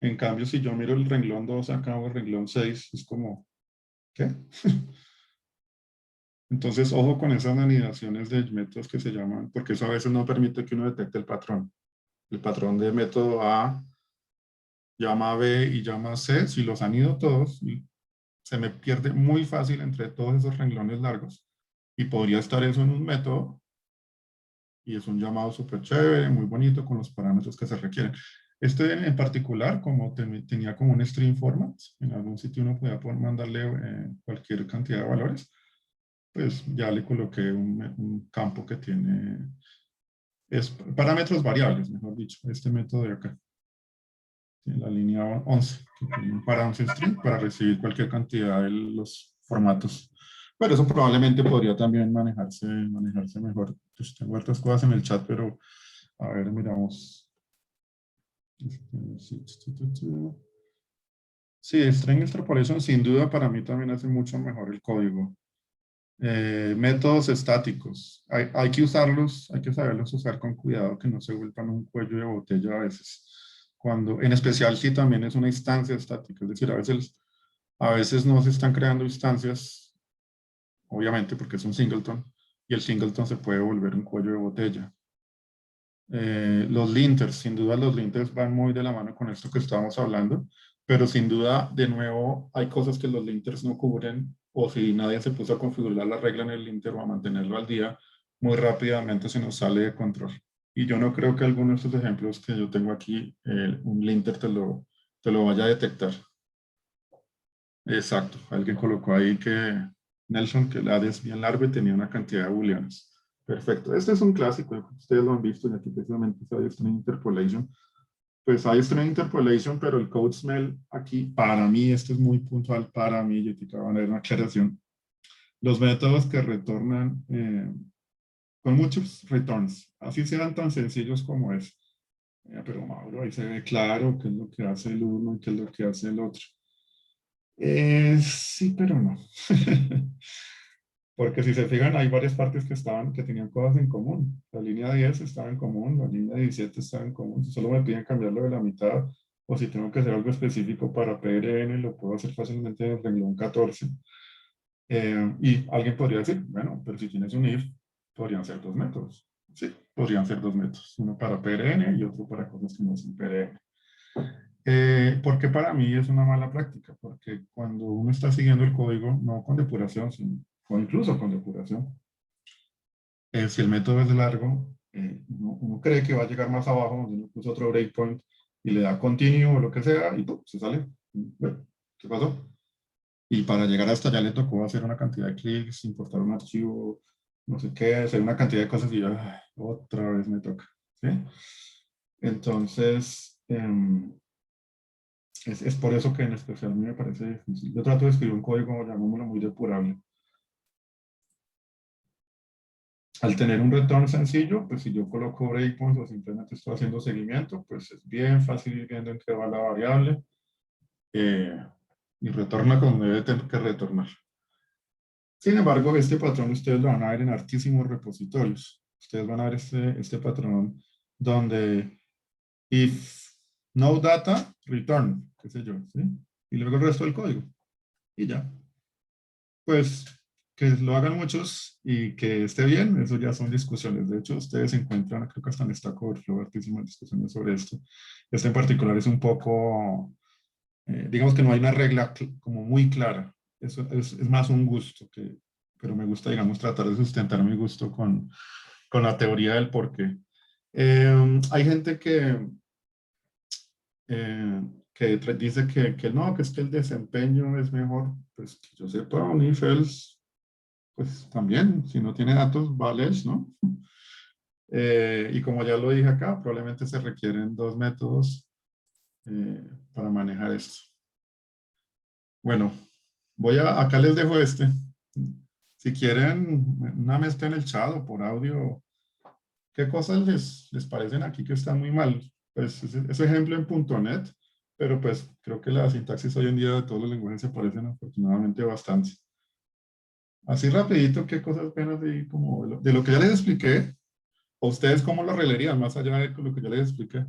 En cambio, si yo miro el renglón 2 acá o el renglón 6, es como, ¿qué? Entonces, ojo con esas anidaciones de métodos que se llaman, porque eso a veces no permite que uno detecte el patrón. El patrón de método A llama a B y llama a C. Si los anido todos, se me pierde muy fácil entre todos esos renglones largos. Y podría estar eso en un método y es un llamado súper chévere, muy bonito, con los parámetros que se requieren. Este en particular, como tenía como un string format, en algún sitio uno podía mandarle cualquier cantidad de valores, pues ya le coloqué un campo que tiene parámetros variables, mejor dicho, este método de acá. En la línea 11, que tiene un para11 string para recibir cualquier cantidad de los formatos. Pero eso probablemente podría también manejarse mejor. Pues tengo otras cosas en el chat, pero a ver, miramos. Sí, string extrapolation sin duda para mí también hace mucho mejor el código. Métodos estáticos. Hay que usarlos, hay que saberlos usar con cuidado, que no se vuelvan un cuello de botella a veces. Cuando, en especial si también es una instancia estática, es decir, a veces no se están creando instancias, obviamente porque es un singleton, y el singleton se puede volver un cuello de botella. Los linters, sin duda los linters van muy de la mano con esto que estábamos hablando, pero sin duda, de nuevo, hay cosas que los linters no cubren, o si nadie se puso a configurar la regla en el linter o a mantenerlo al día, muy rápidamente se nos sale de control. Y yo no creo que alguno de estos ejemplos que yo tengo aquí, un linter te lo vaya a detectar. Exacto, alguien colocó ahí que Nelson, que el AD es bien largo y tenía una cantidad de booleanos. Perfecto, este es un clásico, ustedes lo han visto y aquí precisamente está String Interpolation. Pues hay String Interpolation, pero el code smell aquí, para mí, esto es muy puntual para mí, yo te voy a dar una aclaración. Los métodos que retornan con muchos returns, así sean tan sencillos como es. Pero Mauro, ahí se ve claro qué es lo que hace el uno y qué es lo que hace el otro. Sí, pero no. Porque si se fijan, hay varias partes que tenían cosas en común. La línea 10 estaba en común, la línea 17 estaba en común. Si solo me piden cambiarlo de la mitad, o si tengo que hacer algo específico para PRN, lo puedo hacer fácilmente en el renglón 14. Y alguien podría decir, bueno, pero si tienes un if, podrían ser dos métodos. Sí, podrían ser dos métodos. Uno para PRN y otro para cosas que no son PRN. Porque para mí es una mala práctica, porque cuando uno está siguiendo el código, no con depuración, o incluso con depuración, si el método es largo, uno cree que va a llegar más abajo, donde uno puso otro breakpoint y le da continue o lo que sea, y ¡pum! Se sale. Bueno, ¿qué pasó? Y para llegar hasta allá le tocó hacer una cantidad de clics, importar un archivo, no sé qué, hacer una cantidad de cosas y ya, otra vez me toca. ¿Sí? Entonces, es por eso que en especial a mí me parece difícil. Yo trato de escribir un código, llamémoslo muy depurable. Al tener un return sencillo, pues si yo coloco breakpoints o simplemente estoy haciendo seguimiento, pues es bien fácil ir viendo en qué va la variable y retorna como debe tener que retornar. Sin embargo, este patrón ustedes lo van a ver en hartísimos repositorios. Ustedes van a ver este patrón donde if no data, return, qué sé yo, ¿sí? Y luego el resto del código. Y ya. Pues que lo hagan muchos y que esté bien, eso ya son discusiones. De hecho, ustedes se encuentran, creo que hasta en Stack Overflow, hartísimas discusiones sobre esto. Este en particular es un poco, digamos que no hay una regla como muy clara. Eso es más un gusto, pero me gusta, digamos, tratar de sustentar mi gusto con la teoría del porqué. Hay gente que dice que no, que es que el desempeño es mejor. Pues que yo sepa, un if else, pues también, si no tiene datos, vale, ¿no? Y como ya lo dije acá, probablemente se requieren dos métodos para manejar esto. Bueno, acá les dejo este. Si quieren una mezcla en el chat o por audio, ¿qué cosas les parecen aquí que están muy mal? Pues ese ejemplo en .NET, pero pues creo que la sintaxis hoy en día de todos los lenguajes se parecen afortunadamente bastante. Así rapidito, ¿qué cosas ven así como de lo que ya les expliqué? ¿O ustedes cómo lo arreglarían más allá de lo que yo les expliqué?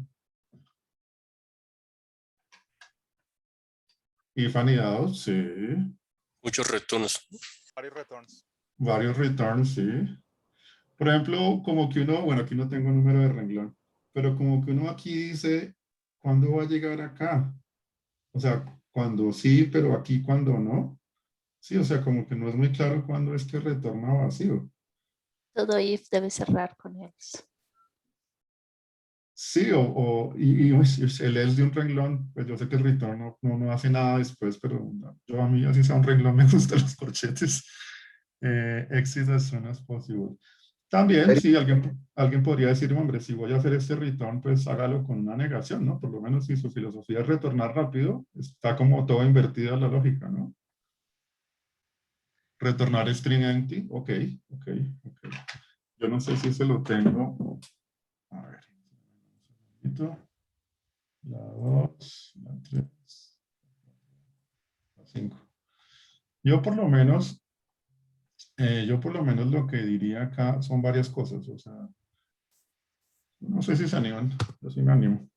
If anidados, sí. Muchos retornos. Varios returns. Varios returns, sí. Por ejemplo, como que uno, bueno, aquí no tengo número de renglón, pero como que uno aquí dice, ¿cuándo va a llegar acá? O sea, cuando sí, pero aquí cuando no. Sí, o sea, como que no es muy claro cuándo es que retorna vacío. Todo if debe cerrar con else. Sí, y el else de un renglón, pues yo sé que el return no hace nada después, pero yo a mí así sea un renglón me gustan los corchetes. Exit as soon as possible. También, sí, alguien podría decir, hombre, si voy a hacer este return, pues hágalo con una negación, ¿no? Por lo menos si su filosofía es retornar rápido, está como todo invertida la lógica, ¿no? Retornar string empty, ok. Yo no sé si se lo tengo. A ver. La 2, la 3, la 5. Yo por lo menos Yo por lo menos lo que diría acá son varias cosas, o sea, no sé si se animan, yo sí me animo.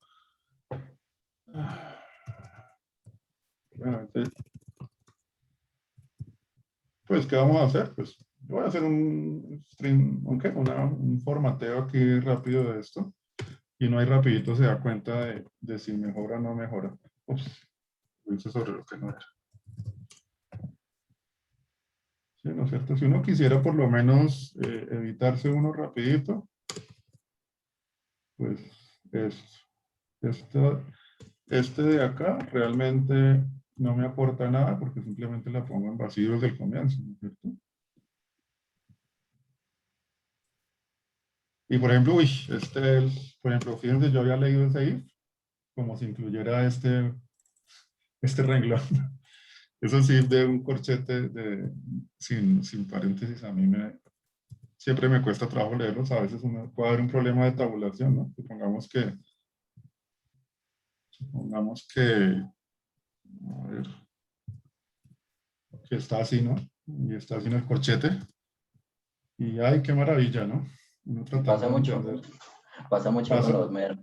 Bueno, pues, ¿qué vamos a hacer? Pues, yo voy a hacer un stream, un formateo aquí rápido de esto, y no hay rapidito se da cuenta de si mejora o no mejora. Ups, lo hice sobre lo que no era. Sí, ¿no es cierto? Si uno quisiera por lo menos evitarse uno rapidito, pues este de acá realmente no me aporta nada porque simplemente la pongo en vacío desde el comienzo, ¿no es cierto? Y por ejemplo, por ejemplo, fíjense, yo había leído ese if como si incluyera este renglón. Eso sí, de un corchete sin paréntesis, a mí siempre me cuesta trabajo leerlos. A veces puede haber un problema de tabulación, ¿no? Supongamos que, a ver, que está así, ¿no? Y está así en el corchete. Y ay, qué maravilla, ¿no? Uno Pasa tratando de mucho, entender. pasa mucho con los merge.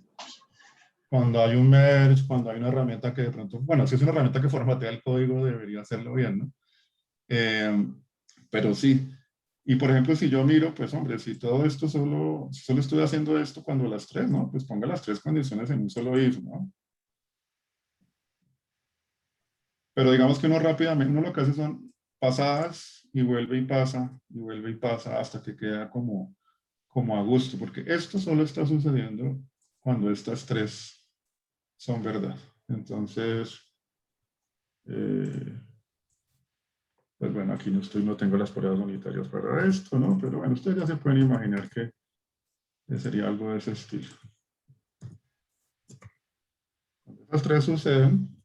Cuando hay un merge, cuando hay una herramienta que de pronto, bueno, si es una herramienta que formatea el código, debería hacerlo bien, ¿no? Pero sí. Y por ejemplo, si yo miro, pues hombre, si todo esto si solo estoy haciendo esto cuando las tres, ¿no? Pues ponga las tres condiciones en un solo if, ¿no? Pero digamos que uno rápidamente, uno lo que hace son pasadas y vuelve y pasa hasta que queda como a gusto, porque esto solo está sucediendo cuando estas tres son verdad. Entonces, pues bueno, aquí no tengo las pruebas unitarias para esto, ¿no? Pero bueno, ustedes ya se pueden imaginar que sería algo de ese estilo. Cuando estas tres suceden,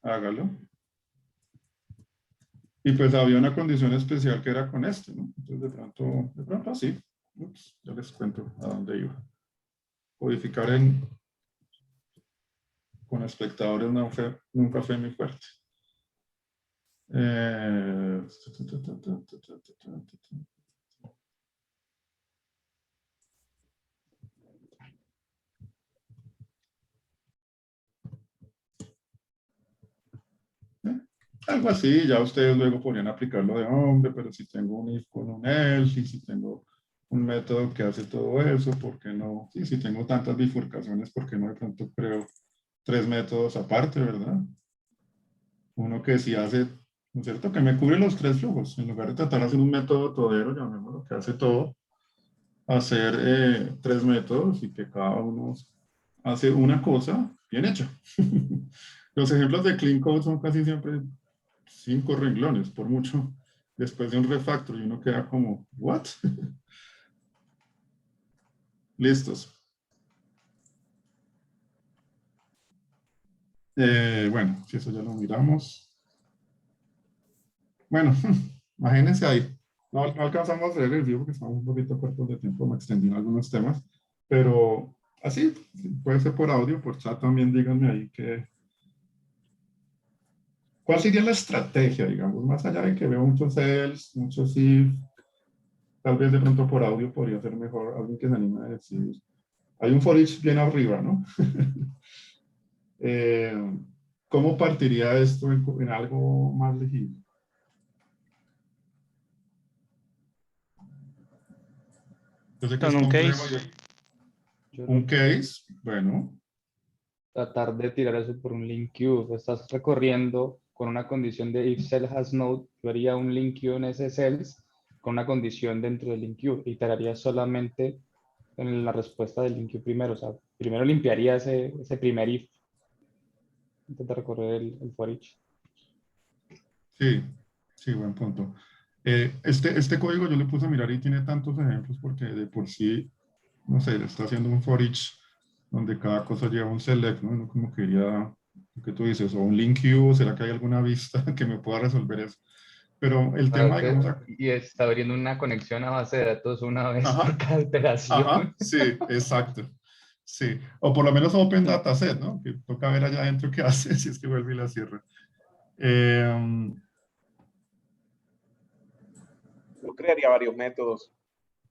hágalo. Y pues había una condición especial que era con este, ¿no? Entonces de pronto así. Ups, ya les cuento a dónde iba. Codificar con espectadores nunca fue muy fuerte. Algo así, ya ustedes luego podrían aplicarlo de hombre, pero si tengo un if con un else, y si tengo un método que hace todo eso, ¿por qué no? Y si tengo tantas bifurcaciones, ¿por qué no de pronto creo tres métodos aparte, verdad? Uno que sí hace, ¿no es cierto? Que me cubre los tres flujos, en lugar de tratar de hacer un método todero, llamémoslo, que hace todo, hacer tres métodos y que cada uno hace una cosa bien hecha. Los ejemplos de clean code son casi siempre 5 renglones, por mucho, después de un refactor, y uno queda como, ¿what? Listos. Bueno, si eso ya lo miramos. Bueno, imagínense ahí. No alcanzamos a hacer el review porque estamos un poquito cortos de tiempo, me extendí en algunos temas, pero así, puede ser por audio, por chat también, díganme ahí ¿cuál sería la estrategia, digamos, más allá de que veo muchos else, muchos if, tal vez de pronto por audio podría ser mejor, alguien que se anime a decir, hay un for each bien arriba, ¿no? ¿Cómo partiría esto en algo más legible? Yo sé que es Con un complejo. case. Un case, bueno. Tratar de tirar eso por un link queue. Estás recorriendo con una condición de if cell has node, yo haría un link queue en ese cells con una condición dentro del link queue y iteraría solamente en la respuesta del link queue primero. O sea, primero limpiaría ese primer if antes de recorrer el for each. Sí, buen punto. Este código yo le puse a mirar y tiene tantos ejemplos porque de por sí, no sé, le está haciendo un for each donde cada cosa lleva un select, ¿no? Uno como quería, lo que tú dices, o un link queue, o será que hay alguna vista que me pueda resolver eso. Pero el tema, digamos... Y está abriendo una conexión a base de datos una vez Ajá, por cada iteración. ajá, sí, exacto. Sí, o por lo menos Open Dataset, ¿no? Que toca ver allá adentro qué hace si es que vuelve y la cierra. Yo crearía varios métodos.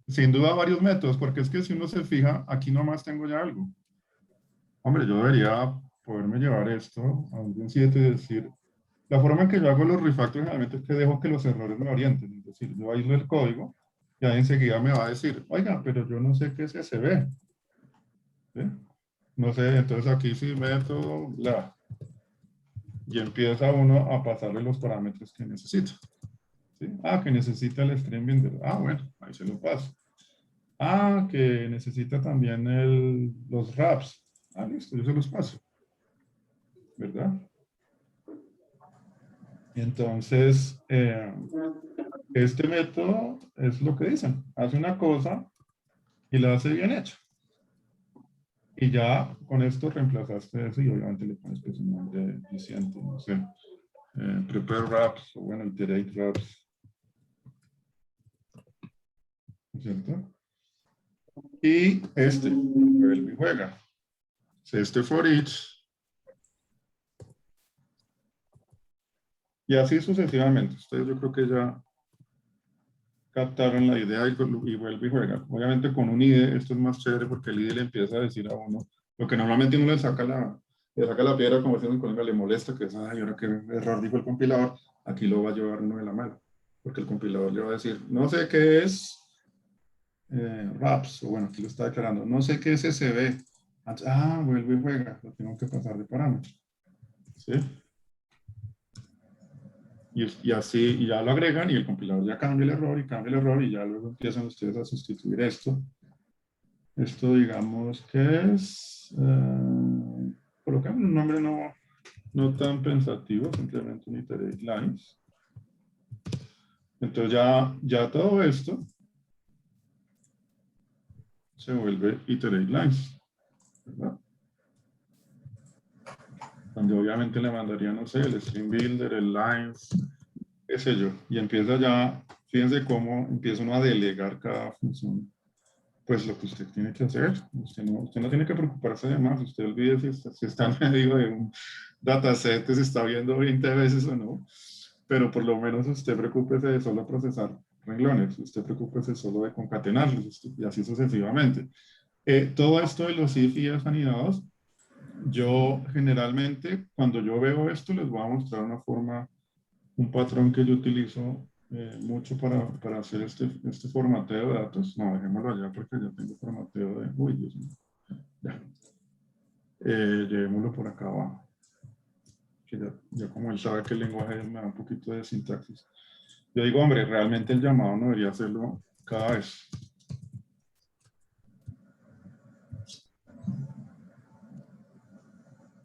Sin duda varios métodos, porque es que si uno se fija, aquí nomás tengo ya algo. Hombre, yo debería poderme llevar esto a un Gen 7 y decir, la forma en que yo hago los refactors generalmente es que dejo que los errores me orienten. Es decir, yo aíslo el código y ahí enseguida me va a decir, oiga, pero yo no sé qué es SB. ¿Sí? No sé, entonces aquí sí meto la... Y empieza uno a pasarle los parámetros que necesita. ¿Sí? Ah, que necesita el stream binder. Ah, bueno, ahí se lo paso. Ah, que necesita también los wraps. Ah, listo, yo se los paso. ¿Verdad? Entonces, este método es lo que dicen. Hace una cosa y la hace bien hecha. Y ya con esto reemplazaste eso y obviamente le pones pues un nombre diciente, no sé. Prepare wraps o bueno, iterate wraps. ¿Cierto? Y este, vuelve y juega. Este for each. Y así sucesivamente. Ustedes yo creo que ya captaron la idea y vuelve y juega. Obviamente con un IDE esto es más chévere porque el IDE le empieza a decir a uno lo que normalmente uno le saca la piedra como si un colega le molesta, que es, ay, ahora qué error dijo el compilador, aquí lo va a llevar uno de la mano. Porque el compilador le va a decir, no sé qué es wraps, o bueno, aquí lo está declarando, no sé qué es SB. Ah, vuelve y juega, lo tengo que pasar de parámetro. ¿Sí? Y así, y ya lo agregan y el compilador ya cambia el error y ya luego empiezan ustedes a sustituir esto. Esto digamos que es, colocamos un nombre no tan pensativo, simplemente un iterate lines. Entonces ya todo esto se vuelve iterate lines, ¿verdad? Donde obviamente le mandaría, no sé, el stream builder, el lines, qué sé yo, y empieza ya, fíjense cómo empieza uno a delegar cada función, pues lo que usted tiene que hacer. Usted no tiene que preocuparse de más, usted olvide si está en medio de un dataset, si está viendo 20 veces o no, pero por lo menos usted preocúpese de solo procesar renglones, usted preocúpese solo de concatenarlos, y así sucesivamente. Todo esto de los if y elf anidados, yo generalmente, cuando yo veo esto, les voy a mostrar una forma, un patrón que yo utilizo mucho para hacer este formateo de datos. No, dejémoslo allá porque ya tengo formateo de... Uy, Dios mío. Ya. Llevémoslo por acá abajo. Que ya como él sabe que el lenguaje me da un poquito de sintaxis. Yo digo, hombre, realmente el llamado no debería hacerlo cada vez.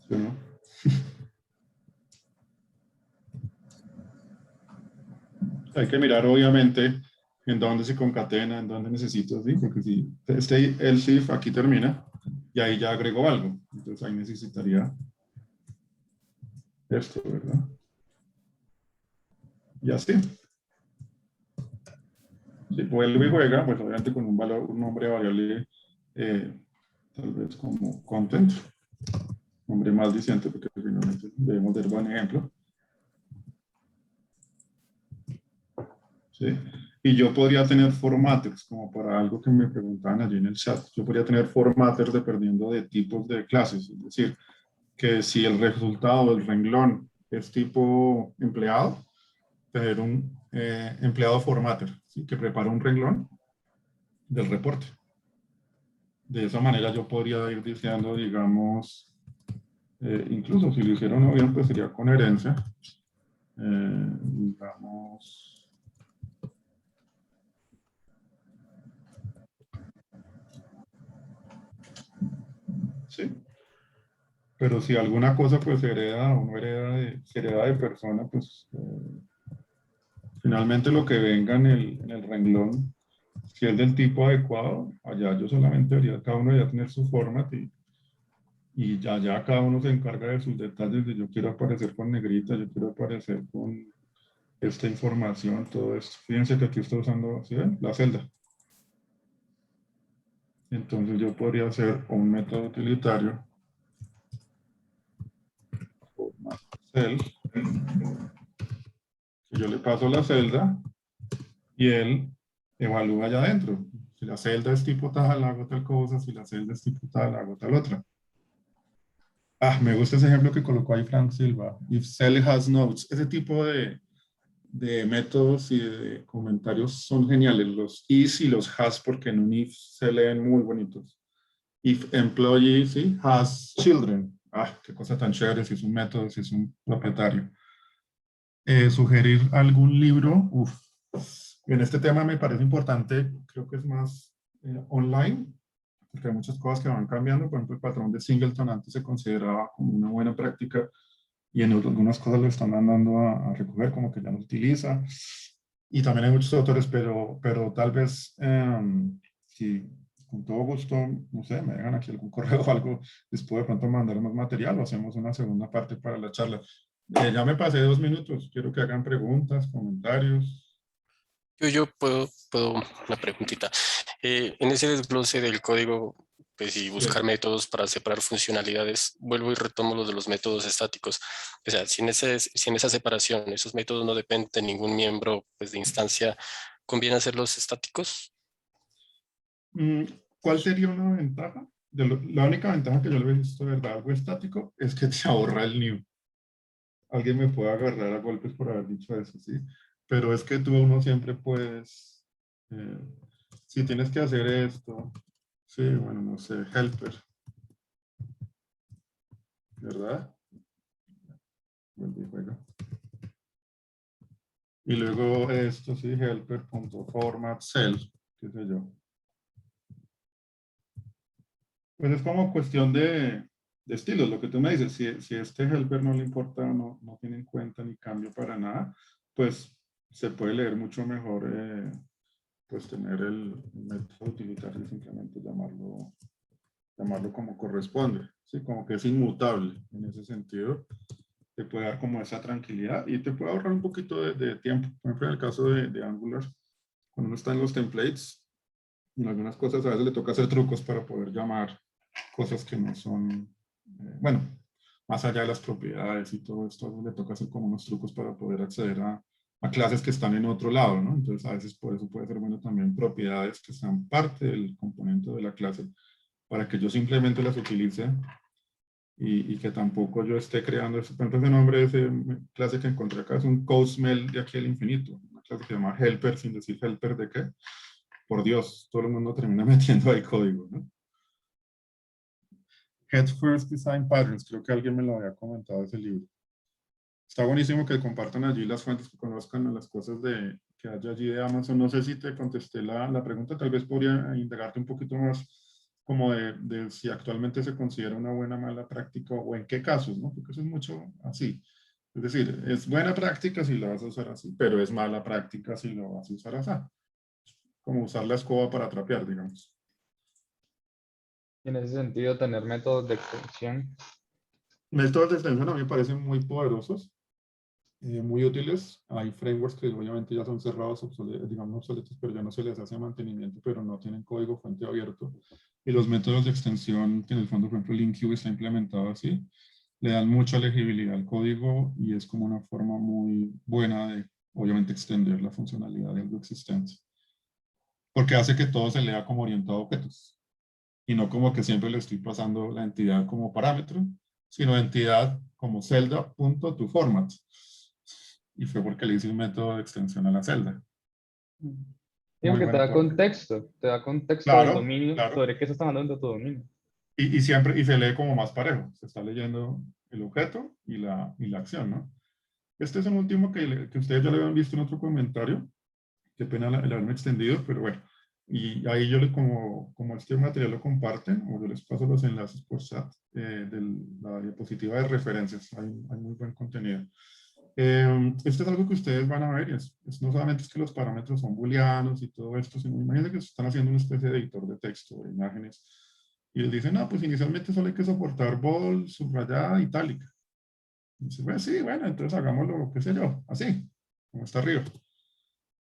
¿Sí, no? Hay que mirar, obviamente, en dónde se concatena, en dónde necesito, ¿sí? Porque si el if aquí termina, y ahí ya agrego algo. Entonces ahí necesitaría esto, ¿verdad? Y así. Si vuelve y juega, pues obviamente con un valor, un nombre variable, tal vez como content, nombre más diciente, porque finalmente debemos dar buen ejemplo. ¿Sí? Y yo podría tener formatters, como para algo que me preguntaban allí en el chat. Yo podría tener formatters dependiendo de tipos de clases. Es decir, que si el resultado del renglón es tipo empleado, tener un empleado formatter, ¿sí? Que prepara un renglón del reporte. De esa manera yo podría ir diciendo, digamos, incluso si lo hicieron bien, pues sería con herencia. Digamos... Sí. Pero si alguna cosa pues hereda o no hereda de persona, pues finalmente lo que venga en el renglón, si es del tipo adecuado, allá yo solamente debería, cada uno debería tener su format y ya cada uno se encarga de sus detalles, de yo quiero aparecer con negrita, yo quiero aparecer con esta información, todo esto. Fíjense que aquí estoy usando, ¿sí ven? La celda. Entonces yo podría hacer un método utilitario cell, que yo le paso la celda y él evalúa allá adentro. Si la celda es tipo tal, hago tal cosa, si la celda es tipo tal, hago tal otra. Ah, me gusta ese ejemplo que colocó ahí Frank Silva. If cell has notes. Ese tipo de métodos y de comentarios son geniales. Los is y los has, porque en un if se leen muy bonitos. If employee, sí, has children. Ah, qué cosa tan chévere si es un método, si es un propietario. Sugerir algún libro. Uf. En este tema me parece importante, creo que es más online, porque hay muchas cosas que van cambiando. Por ejemplo, el patrón de Singleton antes se consideraba como una buena práctica y en algunas cosas lo están mandando a recoger, como que ya no se utiliza. Y también hay muchos autores, pero tal vez, si con todo gusto, no sé, me dejan aquí algún correo o algo, les puedo de pronto mandar más material o hacemos una segunda parte para la charla. Ya me pasé 2 minutos, quiero que hagan preguntas, comentarios. Yo puedo una preguntita. En ese desglose del código, pues y buscar métodos para separar funcionalidades, vuelvo y retomo lo de los métodos estáticos. O sea, si en esa separación esos métodos no dependen de ningún miembro pues, de instancia, ¿conviene hacerlos estáticos? ¿Cuál sería una ventaja? La única ventaja que yo le he visto de verdad algo estático es que te ahorra el new. Alguien me puede agarrar a golpes por haber dicho eso, ¿sí? Pero es que tú uno siempre puedes, si tienes que hacer esto, sí, bueno, no sé, helper, ¿verdad? Vuelve y juega. Y luego esto, sí, helper.format cell, qué sé yo. Pues es como cuestión de estilos, lo que tú me dices, si este helper no le importa, no tiene en cuenta ni cambio para nada, pues se puede leer mucho mejor, pues tener el método utilitario y simplemente llamarlo como corresponde, ¿sí? Como que es inmutable en ese sentido, te puede dar como esa tranquilidad y te puede ahorrar un poquito de tiempo. Por ejemplo, en el caso de Angular, cuando uno está en los templates, en algunas cosas a veces le toca hacer trucos para poder llamar cosas que no son, bueno, más allá de las propiedades y todo esto, le toca hacer como unos trucos para poder acceder a clases que están en otro lado, ¿no? Entonces a veces por eso puede ser bueno también propiedades que sean parte del componente de la clase para que yo simplemente las utilice y que tampoco yo esté creando, por ejemplo, ese nombre de esa clase que encontré acá es un CodeSmell de aquí al infinito, una clase que se llama helper sin decir helper de qué. Por Dios, todo el mundo termina metiendo ahí código, ¿no? Head First Design Patterns, creo que alguien me lo había comentado ese libro. Está buenísimo que compartan allí las fuentes, que conozcan las cosas que haya allí de Amazon. No sé si te contesté la pregunta, tal vez podría indagarte un poquito más como de si actualmente se considera una buena o mala práctica o en qué casos, ¿no? Porque eso es mucho así. Es decir, es buena práctica si la vas a usar así, pero es mala práctica si lo vas a usar así. Como usar la escoba para trapear, digamos. En ese sentido, tener métodos de extensión. Métodos de extensión a mí me parecen muy poderosos, muy útiles. Hay frameworks que obviamente ya son cerrados, digamos obsoletos, pero ya no se les hace mantenimiento, pero no tienen código fuente abierto. Y los métodos de extensión, que en el fondo, por ejemplo, LinkQ está implementado así, le dan mucha legibilidad al código y es como una forma muy buena de, obviamente, extender la funcionalidad de algo existente. Porque hace que todo se lea como orientado a objetos. Y no como que siempre le estoy pasando la entidad como parámetro, sino entidad como celda.toFormat. Y fue porque le hice un método de extensión a la celda. Porque te da contexto del Claro, dominio claro. sobre qué se está mandando en tu dominio. Y siempre, y se lee como más parejo. Se está leyendo el objeto y la acción, ¿no? Este es un último que ustedes ya lo habían visto en otro comentario. Qué pena el haberme extendido, pero bueno. Y ahí yo como este material lo comparten, o yo les paso los enlaces por chat de la diapositiva de referencias. Hay muy buen contenido. Esto es algo que ustedes van a ver, no solamente es que los parámetros son booleanos y todo esto, sino imagínense que están haciendo una especie de editor de texto, de imágenes, y les dicen, no, pues inicialmente solo hay que soportar bold, subrayada, itálica. Y dicen, bueno, sí, bueno, entonces hagámoslo, qué sé yo, así, como está arriba.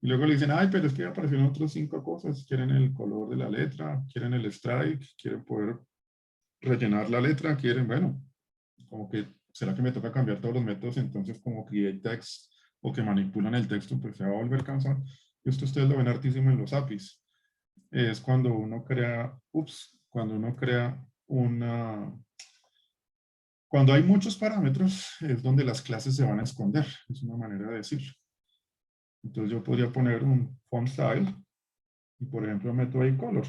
Y luego le dicen, ay, pero es que aparecieron otras 5 cosas. Quieren el color de la letra, quieren el strike, quieren poder rellenar la letra, quieren, bueno, como que, ¿será que me toca cambiar todos los métodos? Entonces, como create text o que manipulan el texto, pues se va a volver cansado. Esto ustedes lo ven hartísimo en los APIs. Es cuando uno crea, cuando hay muchos parámetros, es donde las clases se van a esconder. Es una manera de decirlo. Entonces yo podría poner un font style y por ejemplo meto ahí color.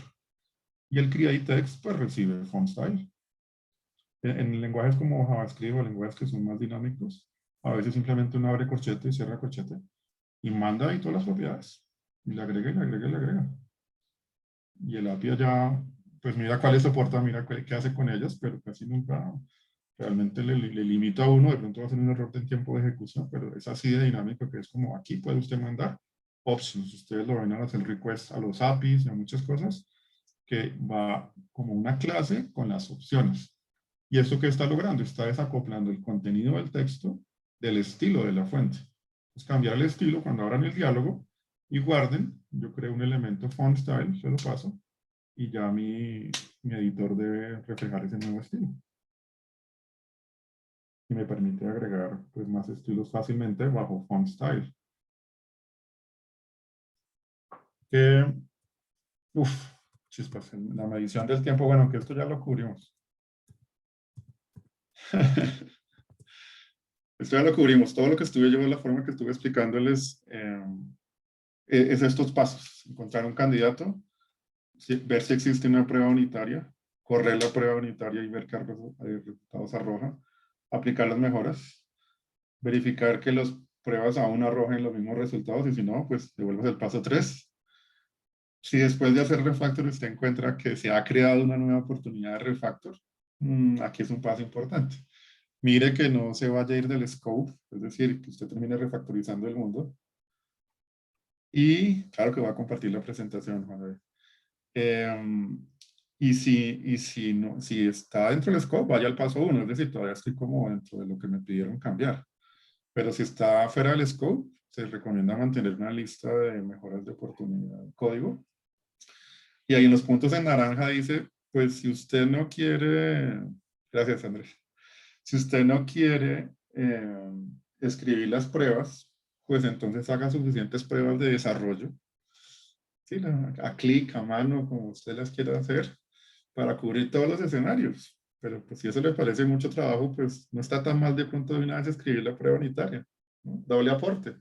Y el createText pues recibe font style. En lenguajes como JavaScript o lenguajes que son más dinámicos, a veces simplemente uno abre corchete y cierra corchete y manda ahí todas las propiedades. Y le agrega y le agrega y le agrega. Y el API ya, pues mira cuáles soporta, mira qué hace con ellas, pero casi nunca realmente le limita a uno. De pronto va a ser un error en tiempo de ejecución, pero es así de dinámico que es como aquí puede usted mandar options. Ustedes lo ven a hacer request a los APIs y a muchas cosas, que va como una clase con las opciones. ¿Y esto qué está logrando? Está desacoplando el contenido del texto del estilo de la fuente. Es cambiar el estilo cuando abran el diálogo y guarden. Yo creo un elemento font style, se lo paso, y ya mi editor debe reflejar ese nuevo estilo. Y me permite agregar pues, más estilos fácilmente bajo font style. Chispas, en la medición del tiempo, bueno, que esto ya lo cubrimos. Esto ya lo cubrimos. Todo lo que estuve yo, la forma que estuve explicándoles, es estos pasos. Encontrar un candidato, ver si existe una prueba unitaria, correr la prueba unitaria y ver qué resultados arroja, aplicar las mejoras, verificar que las pruebas aún arrojen los mismos resultados y si no, pues devuelves el paso 3. Si después de hacer refactor usted encuentra que se ha creado una nueva oportunidad de refactor, aquí es un paso importante. Mire que no se vaya a ir del scope, es decir, que usted termine refactorizando el mundo. Y claro que va a compartir la presentación, Juan. Y si está dentro del scope, vaya al paso 1, es decir, todavía estoy como dentro de lo que me pidieron cambiar. Pero si está fuera del scope, se recomienda mantener una lista de mejoras de oportunidad de código. Y ahí en los puntos en naranja dice, pues si usted no quiere, gracias Andrés, si usted no quiere escribir las pruebas, pues entonces haga suficientes pruebas de desarrollo, ¿sí? A clic, a mano, como usted las quiera hacer, para cubrir todos los escenarios. Pero pues si eso le parece mucho trabajo, pues no está tan mal de pronto de una vez escribir la prueba unitaria, ¿no? Doble aporte.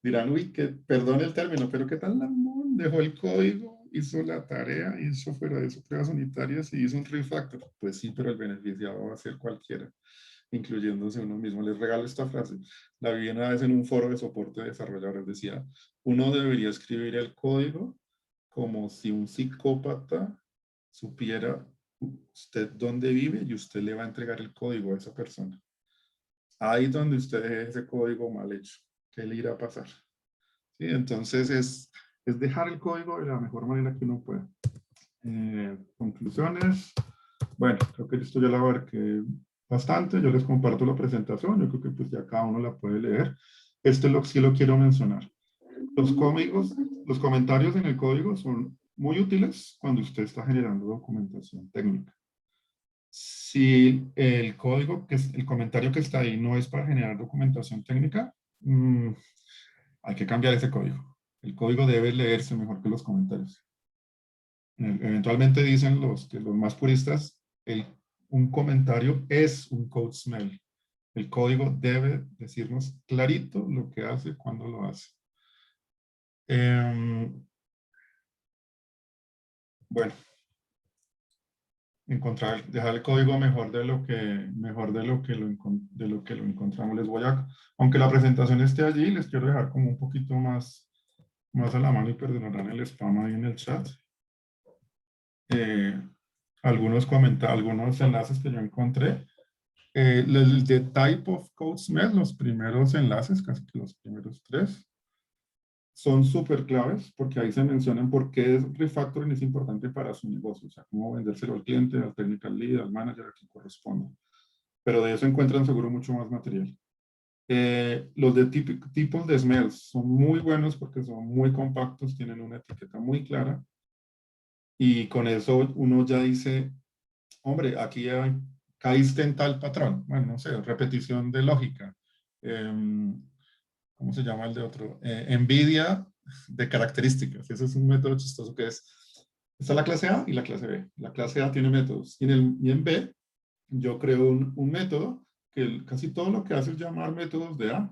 Dirán, uy, que perdone el término, pero ¿qué tal Lamón? Dejó el código, hizo la tarea, hizo fuera de eso pruebas unitarias y hizo un refactor. Pues sí, pero el beneficiado va a ser cualquiera, incluyéndose uno mismo. Les regalo esta frase. La vi una vez en un foro de soporte de desarrolladores. Decía, uno debería escribir el código como si un psicópata supiera usted dónde vive y usted le va a entregar el código a esa persona. Ahí donde usted deje ese código mal hecho, ¿qué le irá a pasar? ¿Sí? Entonces es dejar el código de la mejor manera que uno pueda. Conclusiones. Bueno, creo que esto ya la abarqué bastante. Yo les comparto la presentación. Yo creo que pues ya cada uno la puede leer. Sí lo quiero mencionar. Los comentarios en el código son muy útiles cuando usted está generando documentación técnica. Si el comentario que está ahí no es para generar documentación técnica, hay que cambiar ese código. El código debe leerse mejor que los comentarios. Eventualmente dicen los más puristas, un comentario es un code smell. El código debe decirnos clarito lo que hace, cuando lo hace. Bueno, dejar el código mejor de lo que lo encontramos. Aunque la presentación esté allí, les quiero dejar como un poquito más a la mano y perdonarán el spam ahí en el chat. Algunos enlaces que yo encontré. El de Type of Code Smell, los primeros enlaces, casi que los primeros 3, son súper claves porque ahí se mencionan por qué refactoring es importante para su negocio, o sea, cómo vendérselo al cliente, al technical lead, al manager, a quien corresponda. Pero de eso encuentran seguro mucho más material. Los de tipos de smells son muy buenos porque son muy compactos, tienen una etiqueta muy clara y con eso uno ya dice, hombre, aquí caíste en tal patrón. Bueno, no sé, repetición de lógica. ¿Cómo se llama el de otro? NVIDIA de características. Ese es un método chistoso que es, está la clase A y la clase B. La clase A tiene métodos. Y en B, yo creo un método que casi todo lo que hace es llamar métodos de A.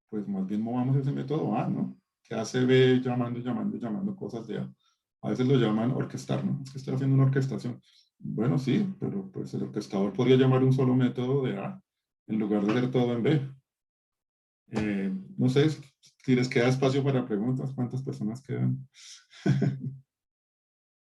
Pues más bien movamos ese método A, ¿no? Que hace B llamando cosas de A. A veces lo llaman orquestar, ¿no? Es que estoy haciendo una orquestación. Bueno, sí, pero pues el orquestador podría llamar un solo método de A en lugar de hacer todo en B. No sé si les queda espacio para preguntas, ¿cuántas personas quedan?